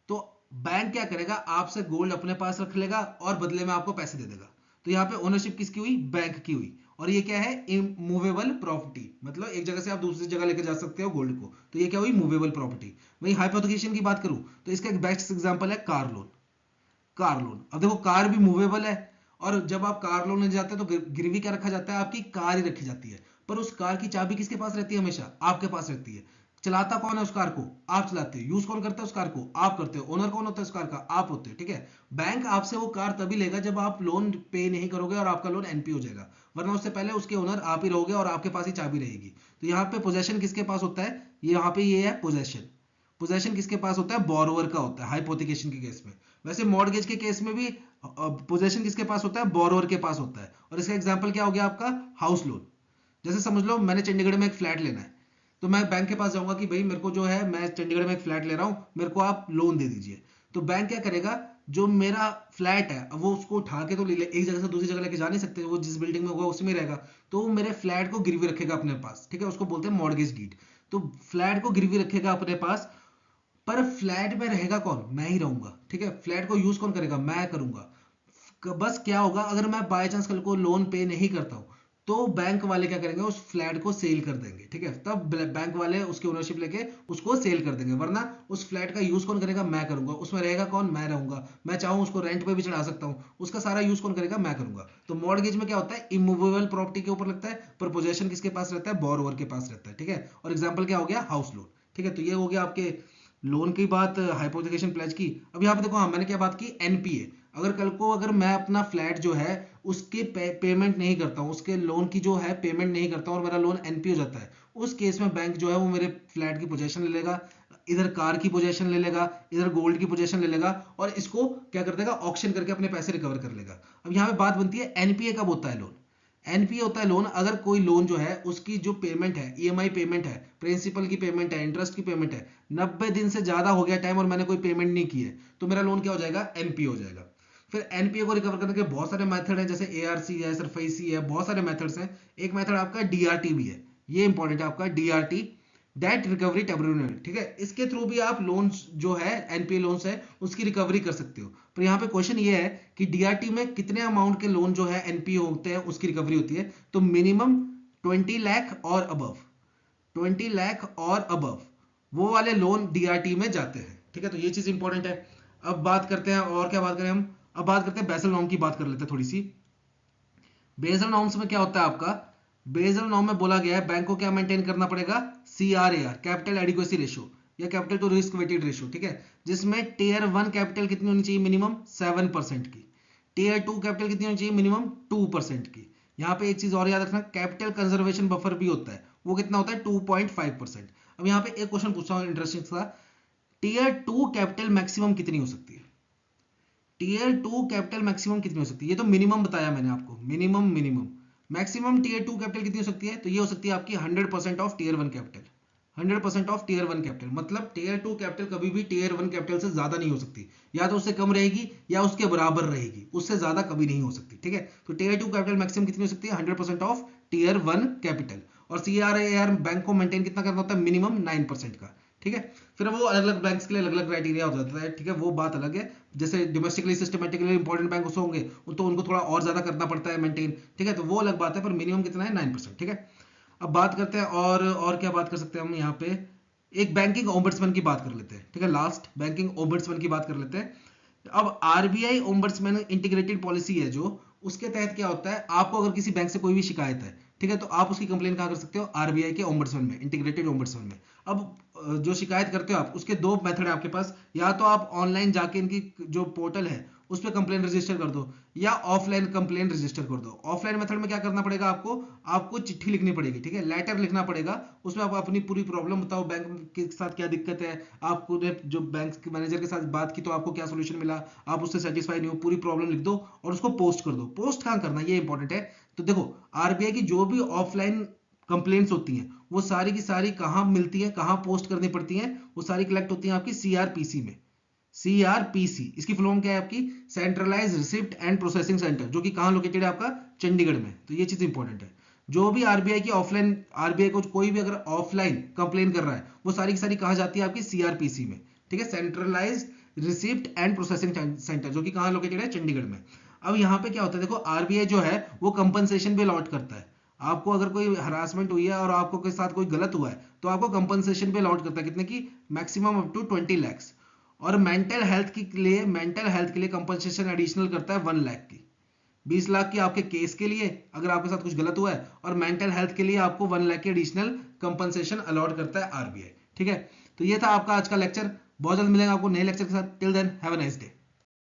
तो बैंक क्या करेगा? आपसे गोल्ड अपने पास रख लेगा और बदले में आपको पैसे दे देगा। तो यहाँ पे ओनरशिप किसकी हुई? बैंक की हुई। और ये क्या है? इमूवेबल प्रॉपर्टी, मतलब एक जगह से आप दूसरी जगह लेकर जा सकते हो गोल्ड को, तो ये क्या हुई? Movable property. वही हाइपोथिकेशन की बात करूं तो इसका एक बेस्ट एग्जांपल है कार लोन। कार लोन, अब देखो कार भी मूवेबल है, और जब आप कार लोन लेने जाते हैं तो गिरवी क्या रखा जाता है? आपकी कार ही रखी जाती है। पर उस कार की चाबी किसके पास रहती है? हमेशा आपके पास रहती है। चलाता कौन है उस कार को? आप चलाते हो। यूज कौन करता है उस कार को? आप करते हो। ओनर कौन होता है उस कार का? आप होते हो। ठीक है, बैंक आपसे वो कार तभी लेगा जब आप लोन पे नहीं करोगे और आपका लोन NP हो जाएगा, वरना उससे पहले उसके ओनर आप ही रहोगे और आपके पास ही चाबी रहेगी। तो यहाँ पे पोजेशन किसके पास होता है? यहाँ पे ये है पोजेशन। पोजेशन किसके पास होता है? बोरोवर का होता है हाइपोथिकेशन के केस में। वैसे मॉर्गेज के केस में भी पोजेशन किसके पास होता है? बोरोवर के पास होता है। और इसका एग्जांपल क्या हो गया आपका? House loan. जैसे समझ लो मैंने चंडीगढ़ में एक फ्लैट लेना है, तो मैं बैंक के पास जाऊंगा कि भाई मेरे को जो है, मैं चंडीगढ़ में एक फ्लैट ले रहा हूं, मेरे को आप लोन दे दीजिए। तो बैंक क्या करेगा, जो मेरा फ्लैट है अब वो उसको उठा के तो एक जगह से दूसरी जगह लेके जा नहीं सकते, वो जिस बिल्डिंग में होगा उसी में रहेगा, तो वो मेरे फ्लैट को गिरवी रखेगा अपने पास, ठीक है, उसको बोलते हैं मॉर्गेज डीड। तो फ्लैट को गिरवी रखेगा अपने पास, पर फ्लैट में रहेगा कौन? मैं ही रहूंगा, ठीक है। फ्लैट को यूज कौन करेगा? मैं करूंगा। बस क्या होगा, अगर मैं बाय चांस कल को लोन पे नहीं करता हूं, तो बैंक वाले क्या करेंगे, उस फ्लैट को सेल कर देंगे, ठीक है। तब बैंक वाले उसकी ओनरशिप लेके उसको सेल कर देंगे, वरना उस फ्लैट का यूज कौन करेगा? मैं करूंगा। उसमें रहेगा कौन? मैं रहूंगा। मैं चाहूं उसको रेंट पे भी चढ़ा सकता हूं, उसका सारा यूज कौन करेगा? मैं करूंगा। तो मॉर्गेज में क्या होता है? इमूवेबल प्रॉपर्टी के ऊपर लगता है, पर पोजेशन किसके पास रहता है? बोरोवर के पास रहता है, ठीक है। और एग्जाम्पल क्या हो गया? हाउस लोन, ठीक है। तो ये हो गया आपके लोन की बात, हाइपोथिकेशन प्लेज की। अब यहाँ पे देखो, हाँ मैंने क्या बात की? एनपीए। अगर कल को अगर मैं अपना फ्लैट जो है उसके पेमेंट नहीं करता हूँ, उसके लोन की जो है पेमेंट नहीं करता हूँ, और मेरा लोन एनपी हो जाता है, उस केस में बैंक जो है वो मेरे फ्लैट की पोजीशन ले लेगा, इधर कार की पोजीशन ले लेगा, इधर गोल्ड की पोजीशन ले लेगा, और इसको क्या कर देगा? ऑक्शन करके अपने पैसे रिकवर कर लेगा। अब यहाँ पे बात बनती है एनपीए कब होता है लोन? एनपीए होता है लोन अगर कोई लोन जो है उसकी जो पेमेंट है, ईएमआई पेमेंट है, प्रिंसिपल की पेमेंट है, इंटरेस्ट की पेमेंट है, 90 दिन से ज्यादा हो गया टाइम और मैंने कोई पेमेंट नहीं की है, तो मेरा लोन क्या हो जाएगा? एनपीए हो जाएगा। फिर एनपीए को रिकवर करने के बहुत सारे मेथड हैं, जैसे एआरसी है, सरफेसी है, बहुत सारे मेथड्स हैं। एक मेथड आपका डीआरटी भी है, ये इंपॉर्टेंट है आपका, डीआरटी, डेट रिकवरी ट्रिब्यूनल, ठीक है। इसके थ्रू भी आप लोन्स जो है, एनपीए लोन्स है, उसकी रिकवरी कर सकते हो। पर यहाँ पे क्वेश्चन ये है कि डीआरटी में कितने अमाउंट के लोन जो है एनपीए होते हैं उसकी रिकवरी होती है? तो मिनिमम 20 लाख और अबव, 20 लाख और अबव वो वाले लोन डीआरटी में जाते हैं, ठीक है। तो ये चीज इंपॉर्टेंट है। अब बात करते हैं, और क्या बात करें हम? अब बात करते हैं बेसल नॉर्म की, बात कर लेते हैं थोड़ी सी। बेसल नॉर्म्स में क्या होता है आपका? बेसल नॉर्म में बोला गया है बैंक को क्या मेंटेन करना पड़ेगा? सीआरएआर, कैपिटल एडिक्वेसी रेशियो, या capital to risk weighted ratio, ठीक है। जिसमें टीयर 1 कैपिटल कितनी होनी चाहिए? मिनिमम 7% की। टीयर 2 कैपिटल कितनी होनी चाहिए? मिनिमम 2% की। यहाँ पे एक चीज और याद रखना, कैपिटल कंजर्वेशन बफर भी होता है, वो कितना होता है? 2.5%। अब यहाँ पे एक क्वेश्चन पूछता हूँ इंटरेस्टिंग सा, टीयर 2 कैपिटल मैक्सिमम कितनी हो सकती है? टीयर 2 कैपिटल मैक्सिमम कितनी हो सकती है? ये तो मिनिमम बताया मैंने आपको, minimum minimum. Maximum tier 2 capital कितनी हो सकती है? तो ये हो सकती है आपकी 100% of tier 1 capital. 100% of tier 1 capital, मतलब टीयर 2 कैपिटल कभी भी टीयर 1 कैपिटल से ज्यादा नहीं हो सकती, या तो उससे कम रहेगी या उसके बराबर रहेगी, उससे ज्यादा कभी नहीं हो सकती, ठीक है। तो टीयर 2 कैपिटल मैक्सिमम कितनी हो सकती है? 100% ऑफ टीयर 1 कैपिटल। और सीआरएआर बैंक को मेंटेन कितना करना होता है? मिनिमम 9% का, ठीक है। फिर वो अलग अलग बैंक्स के लिए अलग अलग क्राइटेरिया हो जाता है, ठीक है, वो बात अलग है। जैसे डोमेस्टिकली सिस्टमेटिकली इंपॉर्टेंट बैंक उससे होंगे तो उनको थोड़ा और ज्यादा करना पड़ता है मेंटेन, ठीक है, तो वो अलग बात है, पर मिनिमम कितना है? 9%, ठीक है। अब बात करते हैं और क्या बात कर सकते हैं हम यहाँ पे? एक बैंकिंग ओम्बड्समैन की बात कर लेते हैं, ठीक है, लास्ट बैंकिंग ओम्बड्समैन की बात कर लेते हैं। अब आरबीआई ओम्बड्समैन इंटीग्रेटेड पॉलिसी है जो, उसके तहत क्या होता है, आपको अगर किसी बैंक से कोई भी शिकायत है, ठीक है, तो आप उसकी कंप्लेन कहाँ कर सकते हो? आरबीआई के ओम्बड्समैन में, इंटीग्रेटेड ओम्बड्समैन में। अब जो शिकायत करते हो आप, उसके दो मेथड है आपके पास, या तो आप ऑनलाइन जाके इनकी जो पोर्टल है उस पर कंप्लेन रजिस्टर कर दो, या ऑफलाइन कंप्लेन रजिस्टर कर दो। ऑफलाइन मेथड में क्या करना पड़ेगा आपको? आपको चिट्ठी लिखनी पड़ेगी, ठीक है, लेटर लिखना पड़ेगा, उसमें आप अपनी पूरी प्रॉब्लम बताओ, बैंक के साथ क्या दिक्कत है, आपको जो बैंक के मैनेजर के साथ बात की तो आपको क्या सोल्यूशन मिला, आप उससे सेटिस्फाई नहीं हो, पूरी प्रॉब्लम लिख दो और उसको पोस्ट कर दो। पोस्ट कहाँ करना ये इंपॉर्टेंट है। तो देखो, आरबीआई की जो भी ऑफलाइन कंप्लेंट्स होती हैं वो सारी की सारी कहाँ मिलती है, कहाँ पोस्ट करनी पड़ती हैं? वो सारी कलेक्ट होती हैं आपकी सीआरपीसी में। सीआरपीसी, इसकी फुल फॉर्म क्या है आपकी? Centralise receipt and processing centre, जो कि कहाँ लोकेटेड है आपका? चंडीगढ़ में। तो ये चीज इंपॉर्टेंट है। जो भी आरबीआई की ऑफलाइन, आरबीआई को कोई भी अगर ऑफलाइन कंप्लेन कर रहा है, वो सारी की सारी कहाँ जाती है? आपकी सीआरपीसी में, ठीक है, centralise receipt and processing centre, जो कि कहाँ लोकेटेड है? चंडीगढ़ में। अब यहाँ पे क्या होता है, देखो आरबीआई जो है वो कंपनसेशन भी अलॉट करता है। आपको अगर कोई हरासमेंट हुई है और आपको के साथ कोई गलत हुआ है तो आपको कंपनसेशन भी अलॉट करता है, कितने की? Maximum up to 20 lakh. और मेंटल हेल्थ के लिए कंपनसेशन एडिशनल करता है 1 लाख की। 20 लाख की आपके केस के लिए अगर आपके साथ कुछ गलत हुआ है, और मेंटल हेल्थ के लिए आपको 1 लाख की एडिशनल कंपनसेशन अलॉट करता है आरबीआई, ठीक है। तो ये था आपका आज का लेक्चर। बहुत जल्द मिलेंगे आपको नए लेक्चर के साथ। Till then have a nice day.